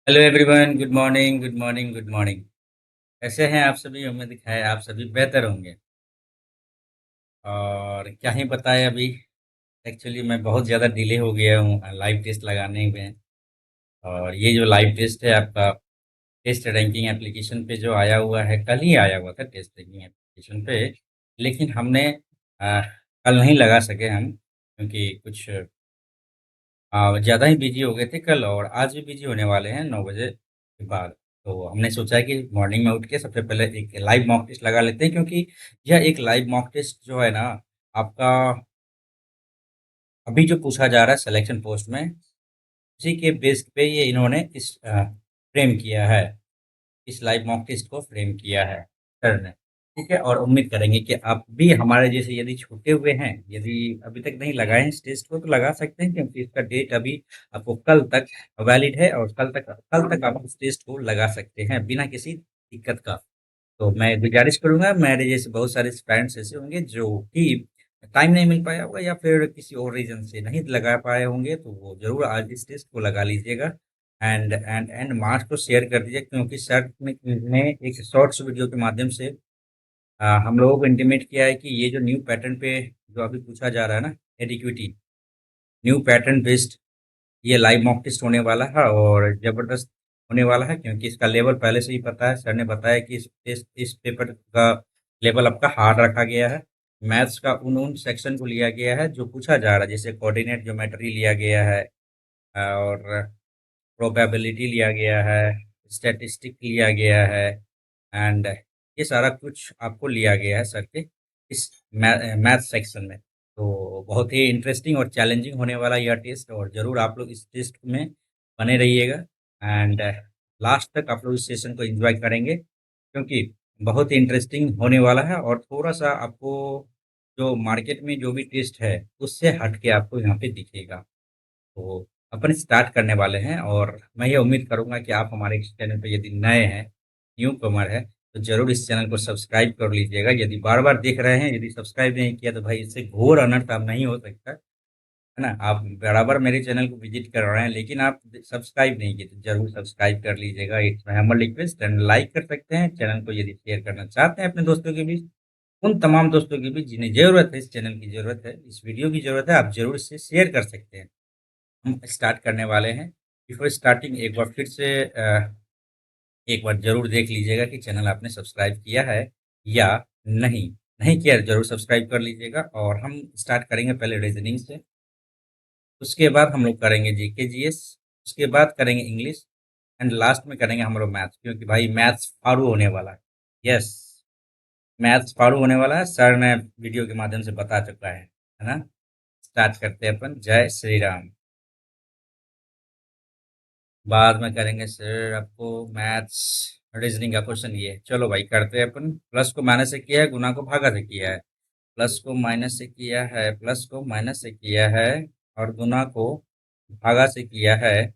Hello everyone, good morning, good morning, good morning. कैसे हैं आप सभी? उम्मीद है आप सभी बेहतर होंगे। और क्या ही बताएं अभी। एक्चुअली मैं बहुत ज़्यादा डिले हो गया हूँ लाइव टेस्ट लगाने में। और ये जो लाइव टेस्ट है आपका टेस्ट रैंकिंग एप्लीकेशन पे जो आया हुआ है, कल ही आया हुआ था टेस्ट रैंकिंग एप्लीकेशन पे। लेकिन हमने अ, कल नहीं लगा सके हम, क्योंकि कुछ ज़्यादा ही बिजी हो गए थे कल, और आज भी बिजी होने वाले हैं 9 बजे के बाद। तो हमने सोचा है कि मॉर्निंग में उठ के सबसे पहले एक लाइव मॉक टेस्ट लगा लेते हैं, क्योंकि यह एक लाइव मॉक टेस्ट जो है ना, आपका अभी जो पूछा जा रहा है सिलेक्शन पोस्ट में, उसी के बेस पे ये इन्होंने इस फ्रेम किया है, इस लाइव मॉक टेस्ट को फ्रेम किया है सर ने। ठीक है, और उम्मीद करेंगे कि आप भी हमारे जैसे यदि छूटे हुए हैं, यदि अभी तक नहीं लगाए हैं इस टेस्ट को, तो लगा सकते हैं, क्योंकि इसका डेट अभी आपको कल तक वैलिड है, और कल तक आप इस टेस्ट को लगा सकते हैं बिना किसी दिक्कत का। तो मैं गुजारिश करूंगा, मेरे जैसे बहुत सारे फ्रेंड्स ऐसे होंगे जो कि टाइम नहीं मिल पाया होगा, या फिर किसी और रीजन से नहीं लगा पाए होंगे, तो वो जरूर आज इस टेस्ट को लगा लीजिएगा। एंड मार्क्स को शेयर कर दीजिए, क्योंकि सर ने एक शॉर्ट्स वीडियो के माध्यम से हम लोगों को इंटीमेट किया है कि ये जो न्यू पैटर्न पे जो अभी पूछा जा रहा है ना, एडिक्विटी न्यू पैटर्न बेस्ड, ये लाइव मॉक टेस्ट होने वाला है और ज़बरदस्त होने वाला है, क्योंकि इसका लेवल पहले से ही पता है। सर ने बताया कि इस पेपर का लेवल आपका हार्ड रखा गया है। मैथ्स का उन सेक्शन को लिया गया है जो पूछा जा रहा है, जैसे कोऑर्डिनेट ज्योमेट्री लिया गया है, और प्रोबेबिलिटी लिया गया है, स्टैटिस्टिक लिया गया है, एंड ये सारा कुछ आपको लिया गया है सर के इस मैथ सेक्शन में। तो बहुत ही इंटरेस्टिंग और चैलेंजिंग होने वाला यह टेस्ट, और ज़रूर आप लोग इस टेस्ट में बने रहिएगा। एंड लास्ट तक आप लोग इस सेशन को एंजॉय करेंगे, क्योंकि बहुत ही इंटरेस्टिंग होने वाला है, और थोड़ा सा आपको जो मार्केट में जो भी टेस्ट है उससे हट के आपको यहाँ पे दिखेगा। तो अपन स्टार्ट करने वाले हैं, और मैं ये उम्मीद करूंगा कि आप हमारे इस चैनल पे यदि नए हैं, न्यू कमर है, तो जरूर इस चैनल को सब्सक्राइब कर लीजिएगा। यदि बार बार देख रहे हैं, यदि सब्सक्राइब नहीं किया, तो भाई इससे घोर अनर्थ अब नहीं हो सकता है ना। आप बराबर मेरे चैनल को विजिट कर रहे हैं, लेकिन आप सब्सक्राइब नहीं किए, तो जरूर सब्सक्राइब कर लीजिएगा। It's my humble request. And like कर सकते हैं चैनल को यदि शेयर करना चाहते हैं अपने दोस्तों के बीच, उन तमाम दोस्तों के बीच जिन्हें जरूरत है, इस चैनल की जरूरत है, इस वीडियो की जरूरत है, आप जरूर इससे शेयर कर सकते हैं। हम स्टार्ट करने वाले हैं। बिफोर स्टार्टिंग एक बार फिर से एक बार ज़रूर देख लीजिएगा कि चैनल आपने सब्सक्राइब किया है या नहीं। नहीं किया है, ज़रूर सब्सक्राइब कर लीजिएगा। और हम स्टार्ट करेंगे पहले रीजनिंग से, उसके बाद हम लोग करेंगे जीके जीएस, उसके बाद करेंगे इंग्लिश, एंड लास्ट में करेंगे हम लोग मैथ्स, क्योंकि भाई मैथ्स फाड़ू होने वाला है। यस, मैथ्स फाड़ू होने वाला है, सर ने वीडियो के माध्यम से बता चुका है ना। स्टार्ट करते हैं अपन। जय श्री राम। बाद में करेंगे सर आपको मैथ्स रीजनिंग का क्वेश्चन। ये चलो भाई करते हैं अपन। प्लस को माइनस से किया है, गुना को भागा से किया है, प्लस को माइनस से किया है, प्लस को माइनस से किया है, और गुना को भागा से किया है,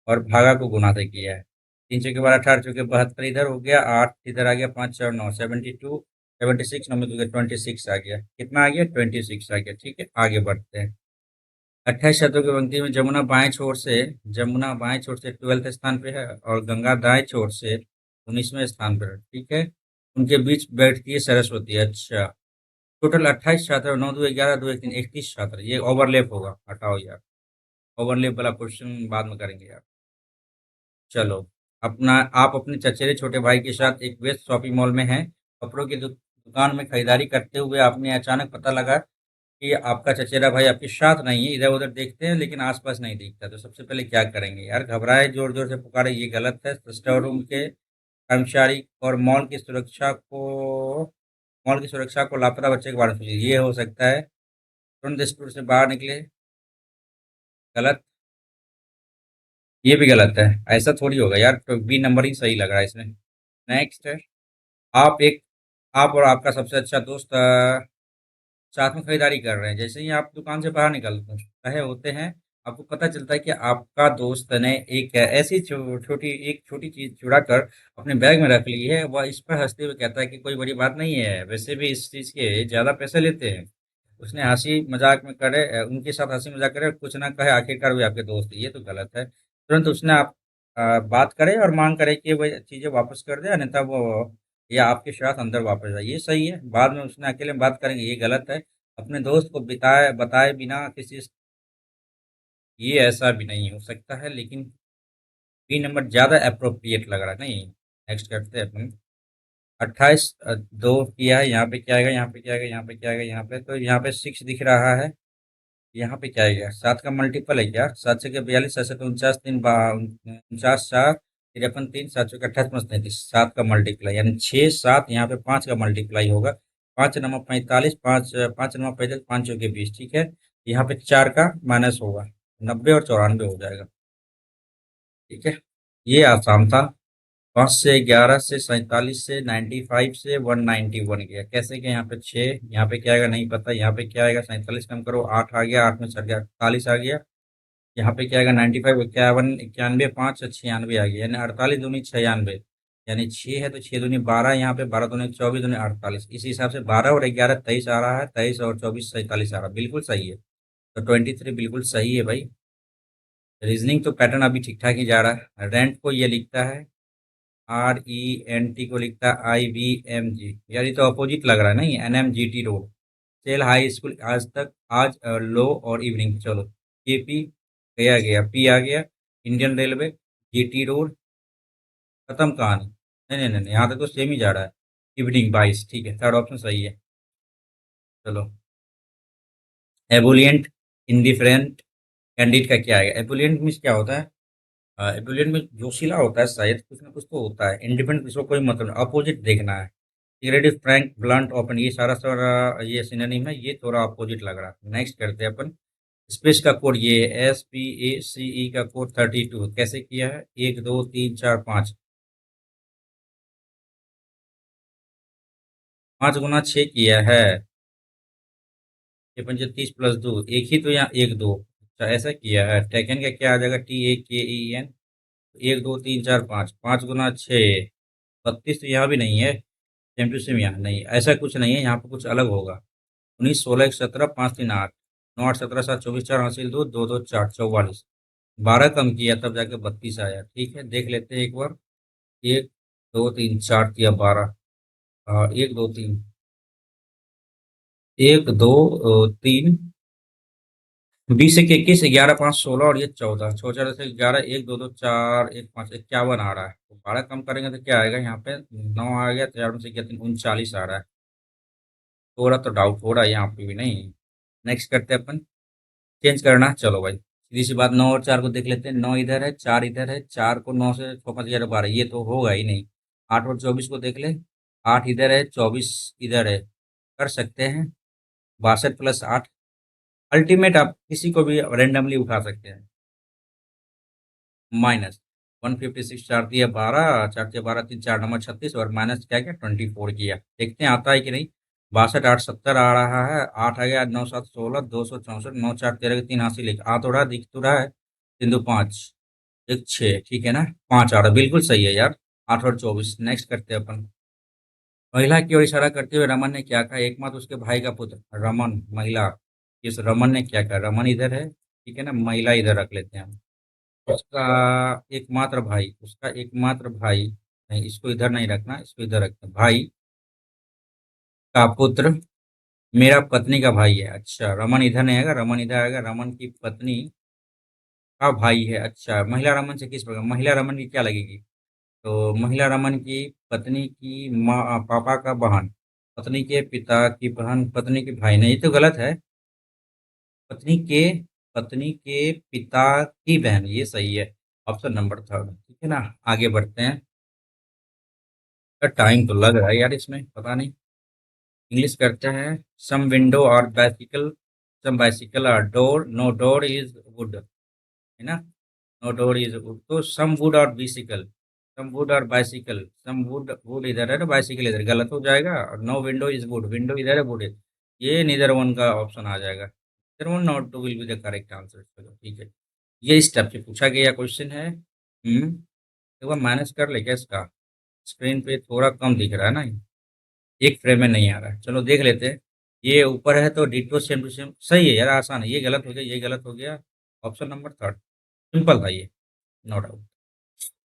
और भागा को गुना से किया है। 3 चौके 12 18 चौके 72, इधर हो गया 8, इधर आ गया 5 4 9 72, 76 9 में 26 आ गया। कितना आ गया? 26 आ गया। ठीक है, आगे बढ़ते हैं। 28 शतकों की पंक्ति में जमुना बाएं छोर से 12वें स्थान पे है, और गंगा दाएं छोर से 19वें स्थान पर है। ठीक है, उनके बीच बैठती है सरस्वती। अच्छा, टोटल 28 छात्र, 9 2 11 2 1 3 31 छात्र। ये ओवरलैप होगा, हटाओ यार, ओवरलैप वाला क्वेश्चन बाद में करेंगे यार। चलो, अपना आप अपने चचेरे छोटे भाई के साथ एक व्यस्त शॉपिंग मॉल में हैं। कपड़ों की दुकान में खरीदारी करते हुए आपने अचानक पता लगा कि आपका चचेरा भाई आपके साथ नहीं है। इधर उधर देखते हैं लेकिन आसपास नहीं दिखता, तो सबसे पहले क्या करेंगे यार? घबराए, जोर जोर से पुकारे, ये गलत है। स्टोर रूम के कर्मचारी और मॉल की सुरक्षा को लापता बच्चे के बारे में सोचिए। ये हो सकता है। तुरंत स्टोर से बाहर निकले। गलत, ये भी गलत है। ऐसा थोड़ी होगा यार, तो बी नंबर ही सही लग रहा है इसमें। नेक्स्ट है, आप एक आप और आपका सबसे अच्छा दोस्त साथ में खरीदारी कर रहे हैं। जैसे ही आप दुकान से बाहर निकल रहे होते हैं, आपको पता चलता है कि आपका दोस्त ने ऐसी छोटी चीज चुरा कर अपने बैग में रख ली है। वह इस पर हंसते हुए कहता है कि कोई बड़ी बात नहीं है, वैसे भी इस चीज के ज्यादा पैसे लेते हैं। उसने हंसी मजाक में करे, उनके साथ हंसी मजाक करे और कुछ ना कहे, आखिरकार वे आपके दोस्त हैं। ये तो गलत है। तुरंत उसने बात करे और मांग करे कि वो चीज़ें वापस कर दे, अन्यथा वो या आपके साथ अंदर वापस आए, ये सही है। बाद में उसने अकेले में बात करेंगे, ये गलत है। अपने दोस्त को बिताए बताए बिना किसी, ये ऐसा भी नहीं हो सकता है, लेकिन बी नंबर ज़्यादा अप्रोप्रिएट लग रहा है। नहीं, नेक्स्ट करते हैं अपन। 28 दो किया है, यहाँ पे क्या आएगा, यहाँ पे क्या आएगा, यहाँ पे क्या आएगा, यहाँ पे तो यहाँ पे 6 दिख रहा है। यहाँ पे क्या आएगा, 7 का मल्टीपल है क्या, 7 से 42, 7 से 49, 49, 4 53, 3, 7 से 28, 35, 7 का मल्टीप्लाई यानी 6 7, यहाँ पे 5 का मल्टीप्लाई होगा। 5 नंबर 45, 5 5 नंबर 45, 5 के 20, ठीक है। यहाँ पे 4 का माइनस होगा, 90 और 94 हो जाएगा, ठीक है। ये आसान था। 5 से 11 से 47 से 95 से 191 गया, कैसे गया, यहाँ पे 6, यहाँ पे क्या आएगा नहीं पता, यहाँ पे क्या आएगा, 47 कम करो, 8 आ गया, 8 में चढ़ गया, 48 आ गया। यहाँ पे क्या आएगा, 95, 51, 91, 5, 96 आ गया, यानी 48 दूनी 96, यानी 6 है तो 6 दूनी 12, यहाँ पे 12 दूनी 24, दूनी 48, इसी हिसाब से 12 और 11 23 आ रहा है, 23 और 24 47 आ रहा है, बिल्कुल सही है। तो 23 बिल्कुल सही है भाई। रीजनिंग तो पैटर्न अभी ठीक ठाक ही जा रहा है। रेंट को ये लिखता है RENT, को लिखता है IVMG, यार ये तो अपोजिट लग रहा है, नहीं, NMGT road, SAIL high school, आज तक, आज लो और इवनिंग, चलो KP गया गया, P आ गया, इंडियन रेलवे, GT रोड, खत्म कहानी। नहीं नहीं नहीं नहीं, यहाँ तक तो सेम ही जा रहा है। इवनिंग 22, ठीक है, थर्ड ऑप्शन सही है। चलो, एबुलियंट, इंडिफरेंट, कैंडिड का क्या आएगा, एबुलियंट मीन्स क्या होता है, एबुलियंट में जोशीला होता है शायद, कुछ ना कुछ तो होता है। इंडिपेंडेंट इसको कोई मतलब नहीं, अपोजिट देखना है। इरेडिव, फ्रैंक, ब्लंट, ओपन, ये सारा सारा ये सिनोनिम है, ये थोड़ा अपोजिट लग रहा है। नेक्स्ट करते हैं अपन। स्पेस का कोड ये है, SPACE का कोड 32, कैसे किया है, 1 2 3 4 5, 5 गुना 6 किया है, ये पंचे 30 प्लस 2, एक ही तो यहाँ 1 2, अच्छा ऐसा किया है। टेकन का क्या आ जाएगा, TAKEN, 1 2 3 4 5, 5 गुना 6, 32, तो यहाँ भी नहीं है। सेम टू सेम यहाँ नहीं, ऐसा कुछ नहीं है, यहाँ पर कुछ अलग होगा। 19 16 1 17 5 3 8, 9 8 17 7 24 4 हासिल 2 2 2 4 44, 12 कम किया तब जाके 32 आया, ठीक है। देख लेते हैं एक बार। 1 2 3 4 या 12, 1 2 3, 1 2 3, 20 1 21, 11 5 16 और ये 14, 14 से 11, 1 2 2 4 1 5, 51 आ रहा है। तो 12 कम करेंगे तो क्या आएगा, यहाँ पे 9 आ गया, 4 से 3 39 आ रहा है। थोड़ा तो डाउट हो रहा है यहाँ पे भी, नहीं। नेक्स्ट करते हैं अपन, चेंज करना, चलो भाई सीधी सी बात, 9 और 4 को देख लेते हैं। 9 इधर है, 4 इधर है, 4 को 9 से 6 5 11 12, ये तो होगा ही नहीं। 8 और 24 को देख ले, 8 इधर है, 24 इधर है, कर सकते हैं। 62 प्लस 8, अल्टीमेट आप किसी को भी रेंडमली उठा सकते हैं। माइनस 156, 4 दिया 12, 4 दिया 12, 3 4 नंबर 36, और माइनस क्या किया 24 किया, देखते हैं आता है कि नहीं। 62 8 70 आ रहा है, 8 आ गया, 9 7 16, 264, 9 4 13 के 3 हासिल, एक आ तो रहा, दिख तो रहा है, 3 2 5, 1 6, ठीक है ना, 5 आ रहा, बिल्कुल सही है यार। 8 और 24, नेक्स्ट करते हैं अपन। महिला की ओर इशारा करते हुए रमन ने क्या कहा, एकमात्र उसके भाई का पुत्र रमन, महिला, इस रमन ने क्या कहा, रमन इधर है, ठीक है ना, महिला इधर रख लेते हैं हम। उसका एकमात्र भाई, उसका एकमात्र भाई, नहीं इसको इधर नहीं रखना, इसको इधर रखना, भाई का पुत्र, मेरा पत्नी का भाई है, अच्छा रमन इधर नहीं आएगा, रमन इधर आएगा, रमन की पत्नी का भाई है, अच्छा महिला रमन से किस प्रकार, महिला रमन की क्या लगेगी, तो महिला रमन की पत्नी की माँ, पापा का बहन, पत्नी के पिता की बहन, पत्नी के भाई, नहीं ये तो गलत है। पत्नी के, पत्नी के पिता की बहन, ये सही है, ऑप्शन नंबर थर्ड, ठीक है ना। आगे बढ़ते हैं, टाइम तो लग रहा है यार इसमें, पता नहीं। इंग्लिश करते हैं। सम विंडो और बाइसिकल, सम बाइसिकल और door, no door is wood, है ना, नो डोर इज वुड, तो सम वुड और बाइसिकल, सम वुड और बाइसिकल, सम वुड, वुड इधर है ना, बाइसिकल इधर, गलत हो जाएगा। और no window is wood, window इधर है, वुड है, ये नीदर वन का ऑप्शन आ जाएगा, neither one not two will be the correct answer, चलो ठीक है। ये इस टाइप से पूछा गया क्वेश्चन है। एक बार माइनस कर ले क्या इसका, स्क्रीन पे थोड़ा कम दिख रहा है ना, एक फ्रेम में नहीं आ रहा है, चलो देख लेते हैं। ये ऊपर है तो डिटो सेम टू सेम सही है यार, आसान है, ये गलत हो गया, ये गलत हो गया, ऑप्शन नंबर थर्ड, सिंपल था ये, नो डाउट।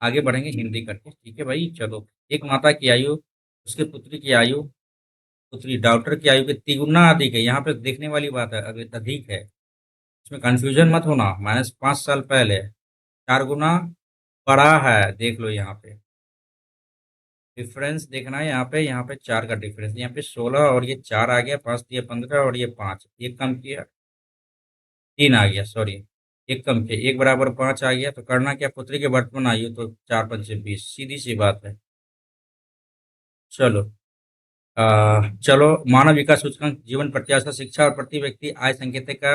आगे बढ़ेंगे हिंदी करके, ठीक है भाई। चलो, एक माता की आयु, उसके पुत्री की आयु, पुत्री डॉक्टर की आयु के तिगुना अधिक है। यहाँ पे देखने वाली बात है, अगर अधिक है, इसमें कंफ्यूजन मत होना। -5 साल पहले 4 गुना बड़ा है, देख लो यहाँ पे डिफरेंस देखना है। यहाँ पे 4 का डिफरेंस, यहाँ पे 16 और ये 4 आ गया, 5 दिया 15 और ये 5, एक कम किया 3 आ गया, सॉरी, एक कम किया, 1 = 5 आ गया। तो करना क्या, पुत्री के वर्तमान आयु तो 4×5 = 20, सीधी सी बात है। चलो, चलो, मानव विकास सूचकांक, जीवन प्रत्याशा, शिक्षा और प्रति व्यक्ति आय संकेतक का,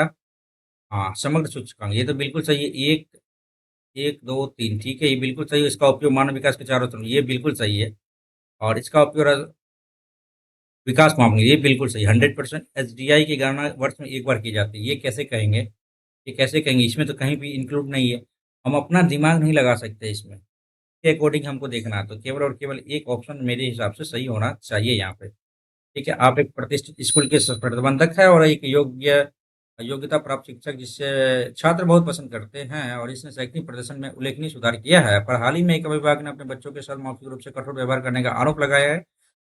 हाँ, समग्र सूचकांक, ये तो बिल्कुल सही है। एक, एक, दो, तीन, ठीक है, ये बिल्कुल सही है। इसका उपयोग मानव विकास के चारों तरफ, ये बिल्कुल सही है। और इसका उपयोग विकास मापने, ये बिल्कुल सही, 100%। एसडीआई की गणना वर्ष में एक बार की जाती है, ये कैसे कहेंगे, ये कैसे कहेंगे, इसमें तो कहीं भी इंक्लूड नहीं है। हम अपना दिमाग नहीं लगा सकते इसमें, के अकॉर्डिंग हमको देखना है। तो केवल और केवल एक ऑप्शन मेरे हिसाब से सही होना चाहिए यहाँ पे। ठीक है, आप एक प्रतिष्ठित स्कूल के प्रबंधक है और एक योग्यता प्राप्त शिक्षक, जिससे छात्र बहुत पसंद करते हैं और इसने शैक्षणिक प्रदर्शन में उल्लेखनीय सुधार किया है। पर हाल ही में एक अभिभावक ने अपने बच्चों के साथ मौखिक रूप से कठोर व्यवहार करने का आरोप लगाया है।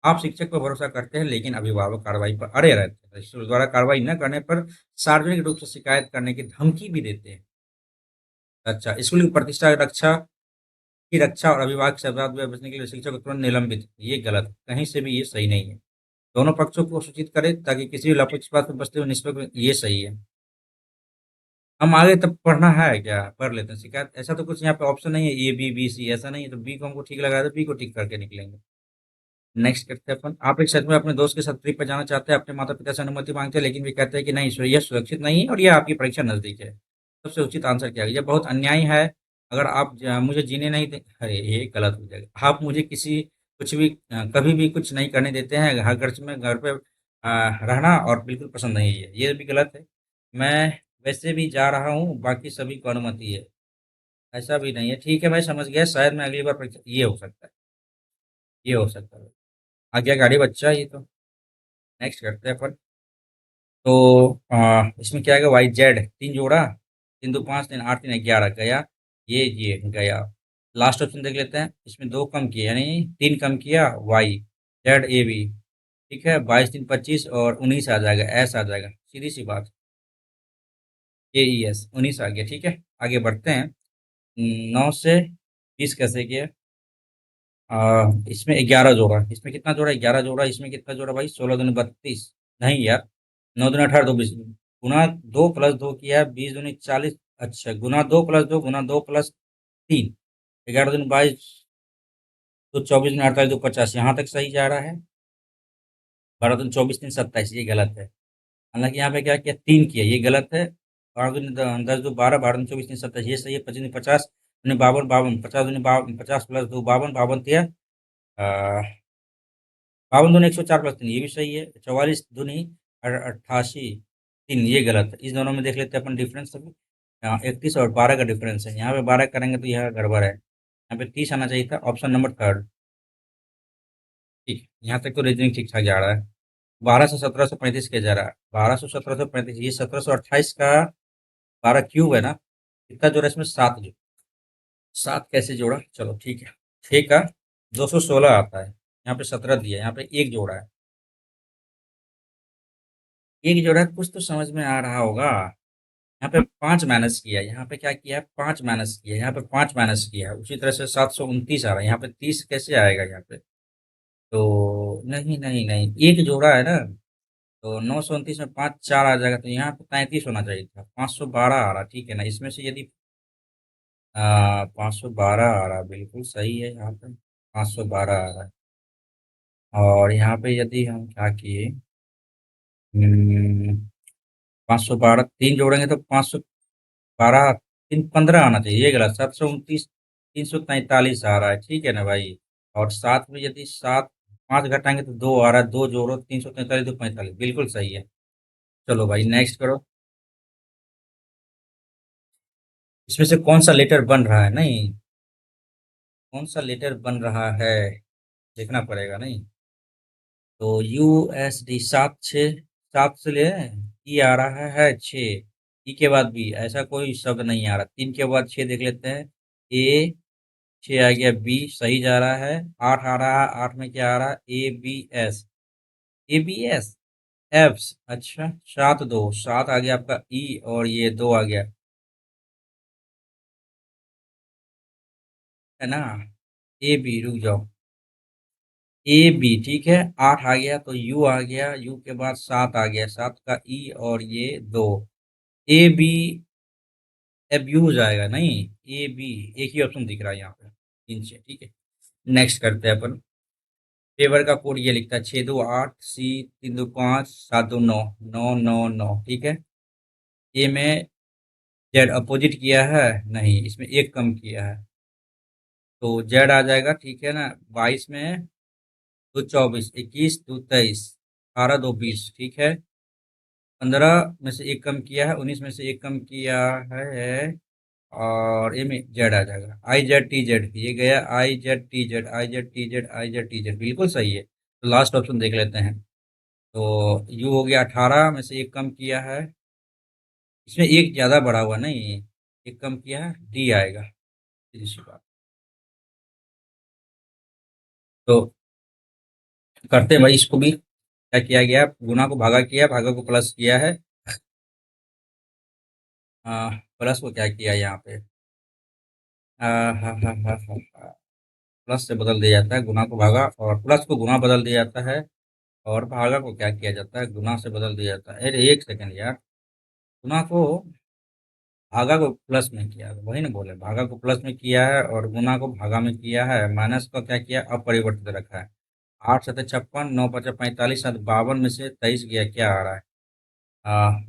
आप शिक्षक पर भरोसा करते हैं, लेकिन अभिभावक कार्रवाई पर अड़े रहते हैं। स्कूल द्वारा कार्रवाई न करने पर सार्वजनिक रूप से शिकायत करने की धमकी भी देते हैं। अच्छा, स्कूल की प्रतिष्ठा की रक्षा और अभिभावक से अपराध में बचने के लिए शिक्षक को तुरंत निलंबित, ये गलत, कहीं से भी ये सही नहीं है। दोनों पक्षों को सूचित करें ताकि किसी भी पक्षपात में बचते हुए निष्पक्ष, ये सही है। हम आगे तब पढ़ना है क्या, पढ़ लेते हैं। शिकायत ऐसा तो कुछ यहाँ पे ऑप्शन नहीं है, ए बी बी सी, ऐसा नहीं है। तो बी को हमको ठीक लगा तो बी को ठीक करके निकलेंगे। नेक्स्ट करते हैं अपन। आप एक सच में अपने दोस्त के साथ ट्रिप पर जाना चाहते हैं, अपने माता पिता से अनुमति मांगते हैं, लेकिन वे कहते हैं कि नहीं, यह सुरक्षित नहीं है और यह आपकी परीक्षा नजदीक है। सबसे उचित आंसर क्या है, यह बहुत अन्याय है। अगर आप मुझे जीने नहीं दे, अरे ये गलत हो जाएगा। आप मुझे किसी कुछ भी कभी भी कुछ नहीं करने देते हैं, हर खर्च में घर पे रहना और बिल्कुल पसंद नहीं है, ये भी गलत है। मैं वैसे भी जा रहा हूँ, बाकी सभी को अनुमति है, ऐसा भी नहीं है। ठीक है, मैं समझ गया, शायद मैं अगली बार परीक्षा, ये हो सकता है, ये हो सकता है। आज्ञाकारी बच्चा ये तो। नेक्स्ट करते हैं अपन। तो इसमें क्या आएगा, वाई जेड 3 जोड़ा, 3 2 5 3 8 3 11 गया, ये गया। लास्ट ऑप्शन देख लेते हैं, इसमें 2 कम किए, यानी 3 कम किया, वाई जेड ए बी, ठीक है। 22 3 25 और 19 आ जाएगा, एस आ जाएगा, सीधी सी बात। ए ई एस, 19 आ गया, ठीक है। आगे बढ़ते हैं। 9 से 20 कैसे किया, इसमें 11 जोड़ा, इसमें कितना जोड़ा, 11 जोड़ा, इसमें कितना जोड़ा भाई, 16 दूनी 32, नहीं यार, 9 दूनी 18 2 20, गुना 2 + 2 किया, 20 दूनी 40, अच्छा, गुना 2 + 2 गुना 2 + 3, 11 दूनी 22, तो 24 दूनी 48 2 50, यहाँ तक सही जा रहा है। 12 दूनी 24 3 27, ये गलत है। हालांकि यहाँ पे क्या किया, 3 किया, ये गलत है। 12 दूनी 10 2 12, 12 दूनी 24 3 27, ये सही है। 25 दूनी 50, दूनी 52 52, 50 दूनी 50 + 2 52 52 दिया, 52 दूनी 104 + 3, ये भी सही है। 44 दूनी 88 3, ये गलत है। इस दोनों में देख लेते हैं अपन डिफरेंस अभी। 31 और 12 का डिफरेंस है, यहाँ पे 12 करेंगे तो यह गड़बड़ है, यहाँ पे 30 आना चाहिए था, ऑप्शन नंबर थर्ड। ठीक है, यहाँ तक तो रीजनिंग ठीक ठाक जा रहा है। 12 से 1735 किया जा रहा है, 12 से 1735, ये 1728 का 12 क्यूब है ना, कितना जोड़ा इसमें, 7 जो, 7 कैसे जोड़ा, चलो ठीक है। 6 का 216 आता है, यहाँ पे 17 दिया है, यहाँ पे एक जोड़ा है, एक जोड़ा है, कुछ तो समझ में आ रहा होगा। यहाँ पे 5 माइनस किया है, यहाँ पे क्या किया है, 5 माइनस किया है, यहाँ पे 5 माइनस किया है। उसी तरह से 729 आ रहा है, यहाँ पे 30 कैसे आएगा यहाँ पे, तो नहीं नहीं नहीं, एक जोड़ा है ना। तो 929 में 5 4 आ जाएगा, तो यहाँ पे 33 होना चाहिए था, 512 आ रहा, ठीक है ना। इसमें से यदि 512 आ रहा, बिल्कुल सही है, यहाँ पे 512 आ रहा है। और यहाँ पे यदि हम क्या किए, 512, 3 जोड़ेंगे तो 512, 315 आना चाहिए, ये गलत, 729 343 आ रहा है, ठीक है ना भाई। और साथ में यदि 5 घटाएंगे तो 2 आ रहा है, 2 जोड़ो, 343 245, बिल्कुल सही है। चलो भाई, नेक्स्ट करो। इसमें से कौन सा लेटर बन रहा है, नहीं, कौन सा लेटर बन रहा है, देखना पड़ेगा, नहीं। तो यूएसडी 7 6, 7 से ले, ई आ रहा है 6, ई के बाद बी, ऐसा कोई शब्द नहीं आ रहा। 3 के बाद 6 देख लेते हैं, ए 6 आ गया, बी सही जा रहा है। 8 आ रहा है, 8 में क्या आ रहा है? A B S, A B S एफ्स। अच्छा, 7 2 7 आ गया आपका ई, और ये 2 आ गया, है ना? ए बी, रुक जाओ, ए बी ठीक है। 8 आ गया तो यू आ गया, यू के बाद 7 आ गया, 7 का ई और ये 2, ए बी अब यू हो जाएगा नहीं, ए बी, एक ही ऑप्शन दिख रहा है यहाँ पे, 3 से, ठीक है। नेक्स्ट करते हैं अपन। पेपर का कोड ये लिखता है 6 2 8 सी 3 2 5 7 2 9, 9 9 9, ठीक है। ए में जेड अपोजिट किया है, नहीं इसमें एक कम किया है, तो जेड आ जाएगा, ठीक है ना। 22 में 2 24, 21 2 23, 18 2 20, ठीक है। 15 में से एक कम किया है, 19 में से एक कम किया है, और ये में जेड आ जाएगा, आई जेड टी जेड, ये गया I Z T Z, I Z T Z, I Z T Z, बिल्कुल सही है। तो लास्ट ऑप्शन देख लेते हैं। तो यू हो गया, 18 में से एक कम किया है, इसमें एक ज़्यादा बढ़ा हुआ नहीं, एक कम किया है, डी आएगा, सीधी सी बात। तो करते हैं भाई इसको भी। क्या किया गया? गुना को भागा किया, भागा को प्लस किया है। प्लस को क्या किया यहाँ पे? हाँ हाँ हाँ हाँ हाँ, प्लस से बदल दिया जाता है गुना को भागा, और प्लस को गुना बदल दिया जाता है, और भागा को क्या किया जाता है? गुना से बदल दिया जाता है। अरे एक सेकंड यार, गुना को भागा को प्लस में किया है, वही ना बोले, भागा को प्लस में किया है और गुना को भागा में किया है, माइनस को क्या किया? अपरिवर्तित रखा है। 8 7 56, 9 5 45, 7 52 में से 23 गया, क्या आ रहा है?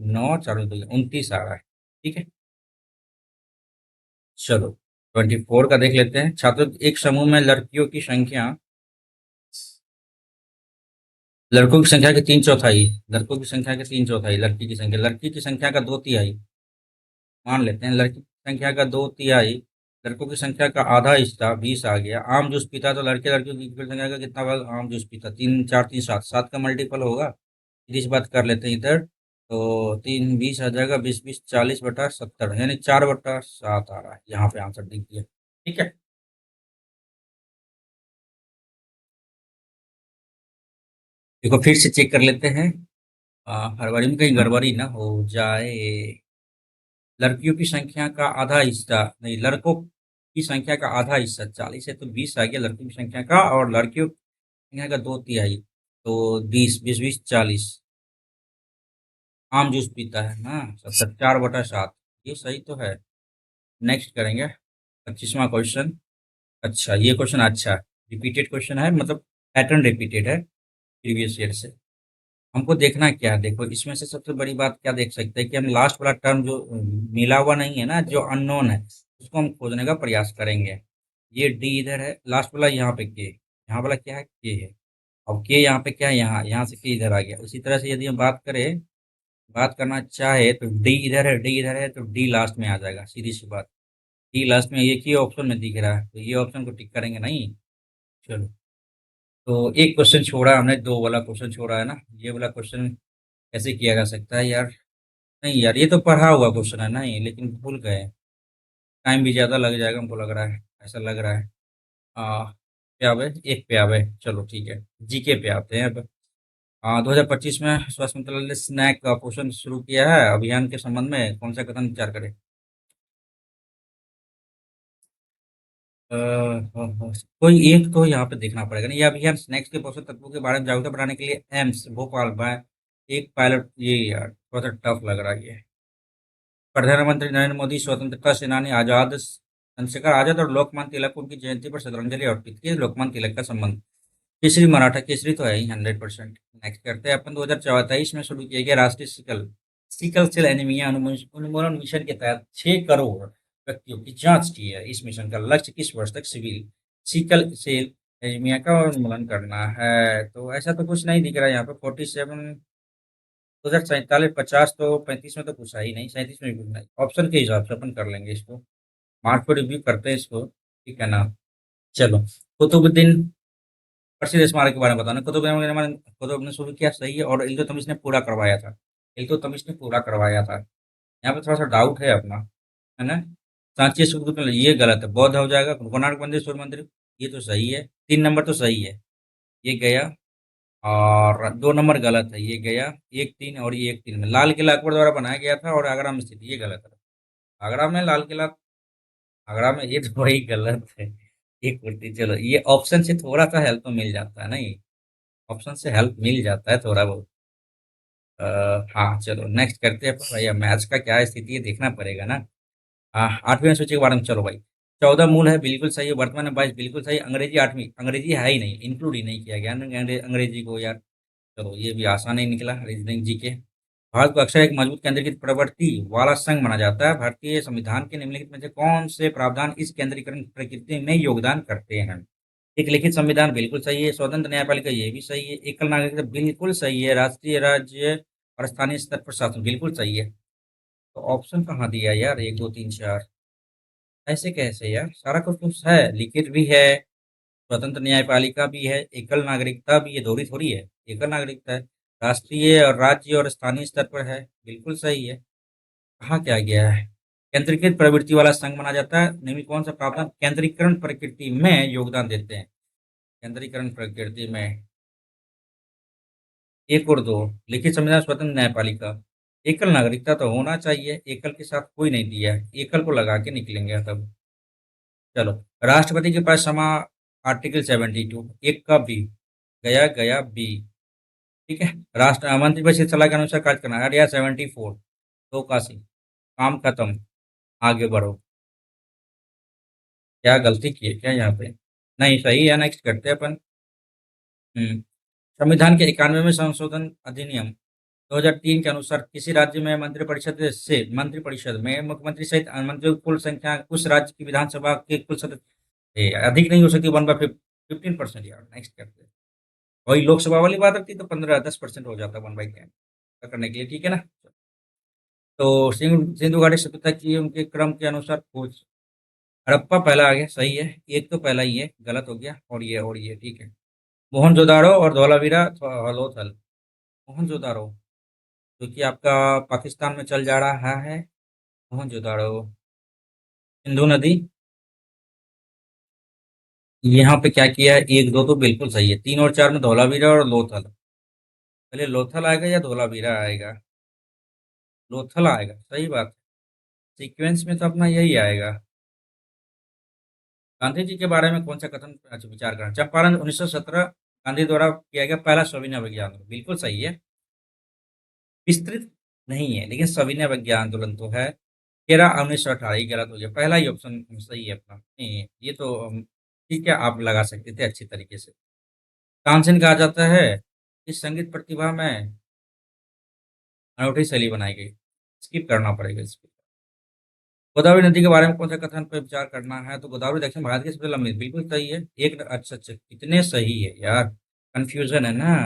9 4 29 आ रहा है, ठीक है। चलो 24 का देख लेते हैं। छात्रों, एक समूह में लड़कियों की संख्या, लड़कों की संख्या के 3/4, लड़कों की संख्या के 3/4, लड़की की संख्या का 2/3, मान लेते हैं लड़की की संख्या का 2/3, लड़कों की संख्या का आधा हिस्सा 20 आ गया। आम जूस पीता, तो लड़के लड़कियों की कुल संख्या का कितना भाग आम जूस पीता? 3 4 3 7, 7 का मल्टीपल होगा, सीधी सी बात कर लेते हैं इधर। तो 3 20 आ जाएगा, 20 20 40/70, यानी 4/7 आ रहा है, यहाँ पे आंसर दिख गया, ठीक है। देखो फिर से चेक कर लेते हैं, हर बारी में कहीं गड़बड़ी ना हो जाए। लड़कियों की संख्या का आधा हिस्सा, नहीं, लड़कों की संख्या का आधा हिस्सा 40 है, तो 20 आ गया लड़कों की संख्या का, और लड़कियों की संख्या का 2/3, तो 20 20 20 40, आम जूस पीता है ना, 4/7, ये सही तो है। नेक्स्ट करेंगे 25वां क्वेश्चन। अच्छा, ये क्वेश्चन अच्छा है, रिपीटेड क्वेश्चन है, मतलब पैटर्न रिपीटेड है प्रीवियस ईयर से। हमको देखना क्या है? देखो इसमें से सबसे बड़ी बात क्या देख सकते हैं कि हम लास्ट वाला टर्म जो मिला हुआ नहीं है ना, जो अननोन है, उसको हम खोजने का प्रयास करेंगे। ये डी इधर है, लास्ट वाला यहाँ पे के, यहाँ वाला क्या है? के है। अब के यहाँ पे क्या है? यहाँ, यहाँ से के इधर आ गया। उसी तरह से यदि हम बात करना चाहे तो डी इधर है, डी इधर है, तो डी लास्ट में आ जाएगा, सीधी सी बात। डी लास्ट में एक ही ऑप्शन में दिख रहा है, तो ये ऑप्शन को टिक करेंगे नहीं। चलो, तो एक क्वेश्चन छोड़ा हमने, दो वाला क्वेश्चन छोड़ा है ना, ये वाला क्वेश्चन कैसे किया जा सकता है यार? नहीं यार, ये तो पढ़ा हुआ क्वेश्चन है, नहीं लेकिन भूल गए, टाइम भी ज़्यादा लग जाएगा हमको लग रहा है, ऐसा लग रहा है। आ, पे आवे, एक पे आवे, चलो ठीक है, जीके पे आते हैं अब। 2025 में स्वास्थ्य मंत्रालय ने स्नैक का पोषण शुरू किया है, अभियान के संबंध में कौन सा कदम विचार करे? कोई एक तो यहाँ पे देखना पड़ेगा ना, ये अभियान स्नैक्स के पोषक तत्वों के बारे में जागरूकता बढ़ाने के लिए एम्स भोपाल में एक पायलट, ये यार थोड़ा सा टफ लग रहा है ये। प्रधानमंत्री नरेंद्र मोदी स्वतंत्रता सेनानी आजाद चंद्रशेखर आजाद और लोकमान्य तिलक को उनकी जयंती पर श्रद्धांजलि अर्पित की। लोकमान्य तिलक का संबंध, केसरी मराठा, केसरी तो है ही 100%। नेक्स्ट करते हैं अपन। 2024 में शुरू किया गया राष्ट्रीय सिकल सिकल सेल एनीमिया उन्मूलन मिशन के तहत 6 करोड़ व्यक्तियों की जांच की है। इस मिशन का लक्ष्य किस वर्ष तक सिविल सिकल सेल एनीमिया का उन्मूलन करना है? तो ऐसा तो कुछ नहीं दिख रहा है यहाँ पे। 47, 2047, 50, तो 35 में तो कुछ है ही नहीं, 37 में भी कुछ नहीं। ऑप्शन के हिसाब से अपन कर लेंगे इसको, मार्क को रिव्यू करते हैं इसको, ठीक है ना। चलो, कुतुबुद्दीन प्रसिद्ध स्मारक के बारे में बताना। कुतुब ने शुरू किया, सही है, और इल्तुतमिश ने पूरा करवाया था, इल्तुतमिश ने पूरा करवाया था। यहाँ पे थोड़ा सा डाउट है अपना, है ना। सांची स्तूप तो ये गलत है, बौद्ध हो जाएगा। कोणार्क मंदिर, सूर्य मंदिर, ये तो सही है। 3 नंबर तो सही है, ये गया। और 2 नंबर गलत है, ये गया। 1 3 और ये 1 3 में लाल किला अकबर द्वारा बनाया गया था और आगरा में स्थित, ये गलत है। आगरा में लाल किला, आगरा में, ये तो वही गलत है। ये कुर्ती, चलो ये ऑप्शन से थोड़ा सा हेल्प तो मिल जाता है नहीं, ऑप्शन से हेल्प मिल जाता है थोड़ा बहुत। हाँ चलो नेक्स्ट करते हैं। भैया मैथ्स का क्या स्थिति है देखना पड़ेगा ना। हाँ, 8वीं अनुसूची के बारे में, चलो भाई। 14 मूल है, बिल्कुल सही है। वर्तमान में 22, बिल्कुल सही। अंग्रेजी 8वीं, अंग्रेजी है ही नहीं, इंक्लूड ही नहीं किया गया ना अंग्रेजी को यार। चलो ये भी आसान ही निकला, रीजनिंग जी के। भारत को अक्सर एक मजबूत केंद्रीकृत प्रवृत्ति वाला संघ माना जाता है। भारतीय संविधान के निम्नलिखित में से कौन से प्रावधान इस केंद्रीकरण प्रकृति में योगदान करते हैं? एक लिखित संविधान, बिल्कुल सही है। स्वतंत्र न्यायपालिका, ये भी सही है। एकल नागरिकता, बिल्कुल सही है। राष्ट्रीय, राज्य और स्थानीय स्तर पर शासन, बिल्कुल सही है। तो ऑप्शन कहाँ दिया यार, 1 2 3 4, ऐसे कैसे यार, सारा कुछ तो है, लिखित भी है, स्वतंत्र न्यायपालिका भी है, एकल नागरिकता भी है, दोहरी थोड़ी है, एकल नागरिकता है। राष्ट्रीय और राज्य और स्थानीय स्तर पर है, बिल्कुल सही है। कहाँ क्या गया है? केंद्रीकृत प्रवृत्ति वाला संघ माना जाता है। निम्न कौन सा प्रावधान केंद्रीकरण प्रकृति में योगदान देते हैं? केंद्रीकरण प्रकृति में, 1 और 2, लिखित संविधान, स्वतंत्र न्यायपालिका। एकल नागरिकता तो होना चाहिए, एकल के साथ कोई नहीं दिया है, एकल को लगा के निकलेंगे तब। चलो, राष्ट्रपति के पास समा, आर्टिकल 72, एक का बी, गया गया बी। ठीक है। राष्ट्र मंत्रिपरिषद सलाह के अनुसार कार्य करना, आर्टिकल 74, तो काशी, काम खत्म, आगे बढ़ो। क्या गलती की है क्या यहाँ पे? नहीं, सही है। नेक्स्ट करते हैं अपन। हम्म संविधान के 91वें संशोधन अधिनियम 2003 के अनुसार किसी राज्य में मंत्रिपरिषद में मुख्यमंत्री सहित मंत्रियों की कुल संख्या उस राज्य की विधानसभा के कुल सदस्य अधिक नहीं हो सकती 1/15%। यार नेक्स्ट करते हैं। वही लोकसभा वाली बात रखती तो 15-10% हो जाता 1/10 करने के लिए, ठीक है ना। तो सिंधु घाटी सभ्यता की उनके क्रम के अनुसार खोज, हड़प्पा पहला आ गया, सही है। एक तो पहला ही है, गलत हो गया, और ये ठीक है। मोहनजोदाड़ो और धौलावीरा हलोथल। मोहनजोदाड़ो, जो कि आपका पाकिस्तान में चल जा रहा है। मोहनजोदाड़ो, सिंधु नदी। यहाँ पे क्या किया है, 1 2 तो बिल्कुल सही है। 3 और 4 में धौलावीरा और लोथल। पहले लोथल आएगा या धौलावीरा आएगा? लोथल आएगा, सही बात है। सीक्वेंस में तो अपना यही आएगा। गांधी जी के बारे में कौन सा कथन, अच्छा, विचार करना। चंपारण 1917 गांधी द्वारा किया गया पहला सविनय विज्ञान आंदोलन, बिल्कुल सही है। विस्तृत नहीं है, लेकिन सविनय विज्ञान आंदोलन तो है। 13 1918, ये गलत हो गया, पहला ही ऑप्शन सही है अपना। नहीं, ये तो ठीक है, आप लगा सकते थे अच्छी तरीके से। तानसेन कहा जाता है इस संगीत प्रतिभा में अनूठी शैली बनाई गई। स्किप करना पड़ेगा इसको। गोदावरी नदी के बारे में कौन सा कथन पर विचार करना है? तो गोदावरी दक्षिण भारत की सबसे लंबी, बिल्कुल सही है। एक, अच्छा अच्छा, कितने सही है यार, कंफ्यूजन है ना।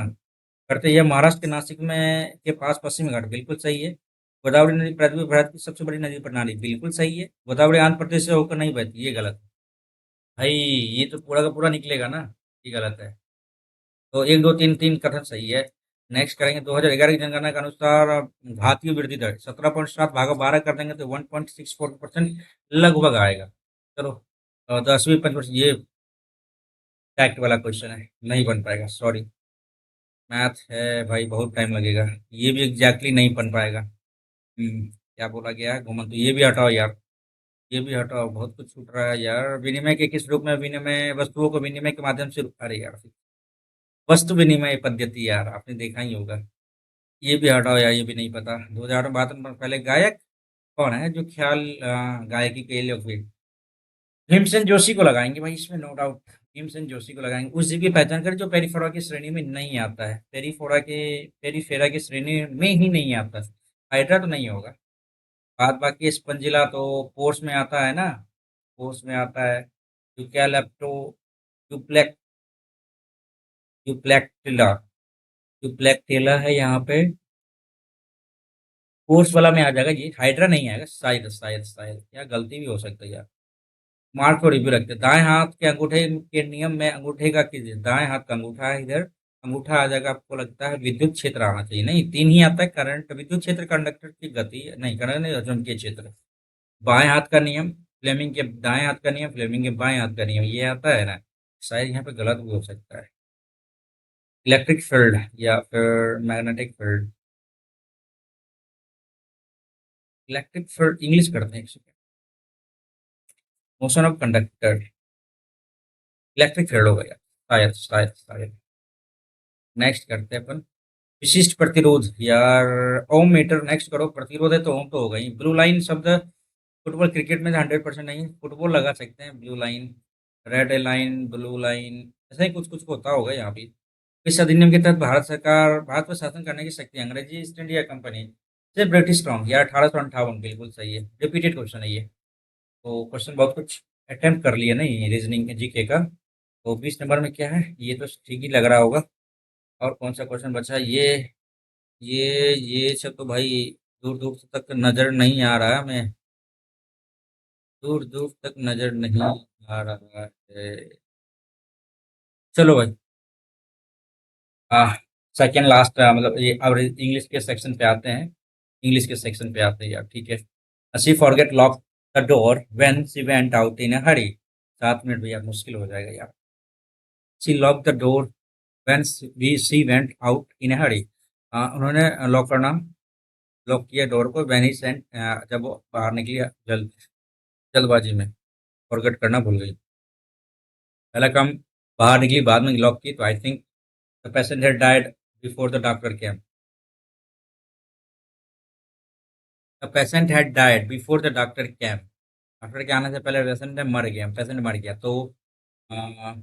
करते यह महाराष्ट्र के नासिक में के पास पश्चिमी घाट, बिल्कुल सही है। गोदावरी नदी पृथ्वी भारत की सबसे बड़ी नदी प्रणाली, बिल्कुल सही है। गोदावरी आंध्र प्रदेश से होकर नहीं बहती, ये गलत है। भाई ये तो पूरा का पूरा निकलेगा ना, ये गलत है। तो 1 2 3 3 कथन सही है। नेक्स्ट करेंगे। 2011 की जनगणना के अनुसार घातीय वृद्धि दर 17.7 भागा 12 कर देंगे तो 1.64% लगभग आएगा। चलो, 10वीं 5%, ये फैक्ट वाला क्वेश्चन है, नहीं बन पाएगा, सॉरी। मैथ है भाई, बहुत टाइम लगेगा। ये भी एग्जैक्टली नहीं बन पाएगा। क्या बोला गया है घुमन, तो ये भी हटाओ यार, ये भी हटाओ, बहुत कुछ छूट रहा है यार। विनिमय के किस रूप में विनिमय, वस्तुओं को विनिमय के माध्यम से, अरे यार, वस्तु विनिमय पद्धति, यार आपने देखा ही होगा। ये भी हटाओ यार, ये भी नहीं पता। 2000 में 72 में पहले गायक कौन है जो ख्याल गायकी के लिए फिर भीमसेन जोशी को लगाएंगे भाई, इसमें नो डाउट। भीमसेन जोशी को लगाएंगे। उस जीव की पहचान करें जो पेरिफेरा की श्रेणी में नहीं आता है, पेरीफेरा की श्रेणी में ही नहीं आता। हाइड्रा तो नहीं होगा। बाद बाकी स्पंजिला तो पोर्स में आता है ना, पोर्स में आता है। यूकैलिप्टो, यूप्लेक यूप्लेक्टिला, यूप्लेक्टिला है यहाँ पे। कोर्स वाला में आ जाएगा, ये हाइड्रा नहीं आएगा, शायद शायद शायद, या गलती भी हो सकता है यार। मार्क थोड़ी भी रखते हैं। दाएं हाथ के अंगूठे के नियम में अंगूठे का कीजिए, दाएं हाथ का अंगूठा है इधर, अंगूठा आ जाएगा। आपको लगता है विद्युत क्षेत्र आना चाहिए, नहीं, 3 ही आता है। करंट, विद्युत क्षेत्र, कंडक्टर की गति नहीं, करंट नहीं, चुंबकीय क्षेत्र। बाएं हाथ का नियम, फ्लेमिंग के दाएँ हाथ का नियम, फ्लेमिंग के बाएँ हाथ का नियम, ये आता है ना? शायद यहाँ पे गलत भी हो सकता है। इलेक्ट्रिक फील्ड या फिर magnetic field. Electric field English करते हैं, एक second. Motion of conductor, electric field हो गया, शायद शायद शायद। नेक्स्ट करते हैं अपन। विशिष्ट प्रतिरोध यार, ओम मीटर नेक्स्ट करो। प्रतिरोध है तो ओम तो होगा ही। ब्लू लाइन शब्द फुटबॉल क्रिकेट में 100% नहीं है, फुटबॉल लगा सकते हैं। Blue line, red line, blue line, ऐसा ही कुछ कुछ होता होगा यहाँ पे। इस अधिनियम के तहत भारत पर शासन करने की शक्ति अंग्रेजी ईस्ट इंडिया कंपनी से ब्रिटिश क्राउन या 1858, बिल्कुल सही है। रिपीटेड क्वेश्चन है ये, तो क्वेश्चन बहुत कुछ अटेम्प्ट कर लिया ना ये रीजनिंग जीके का। तो 20 नंबर में क्या है, ये तो ठीक ही लग रहा होगा। और कौन सा क्वेश्चन बचा है? ये सब तो भाई दूर दूर तक नजर नहीं आ रहा है हमें, दूर दूर तक नजर नहीं आ रहा है। चलो भाई, आ सेकेंड लास्ट, मतलब ये अब इंग्लिश के सेक्शन पे आते हैं। इंग्लिश के सेक्शन पे आते हैं यार, ठीक है। She forget lock the door when she went out in a hurry. 7 minute भैया मुश्किल हो जाएगा यार। She lock the door when she went out in a hurry. उन्होंने लॉक किया डोर को व्हेन ही सेंट, जब वो बाहर निकली जल्दबाजी में। फॉरगेट करना भूल गई। पहला काम बाहर निकली, बाद में लॉक की, तो I think the passenger died before the doctor came. The patient had died before the doctor came. Doctor के आने से पहले पेशेंट मर गया। तो अ,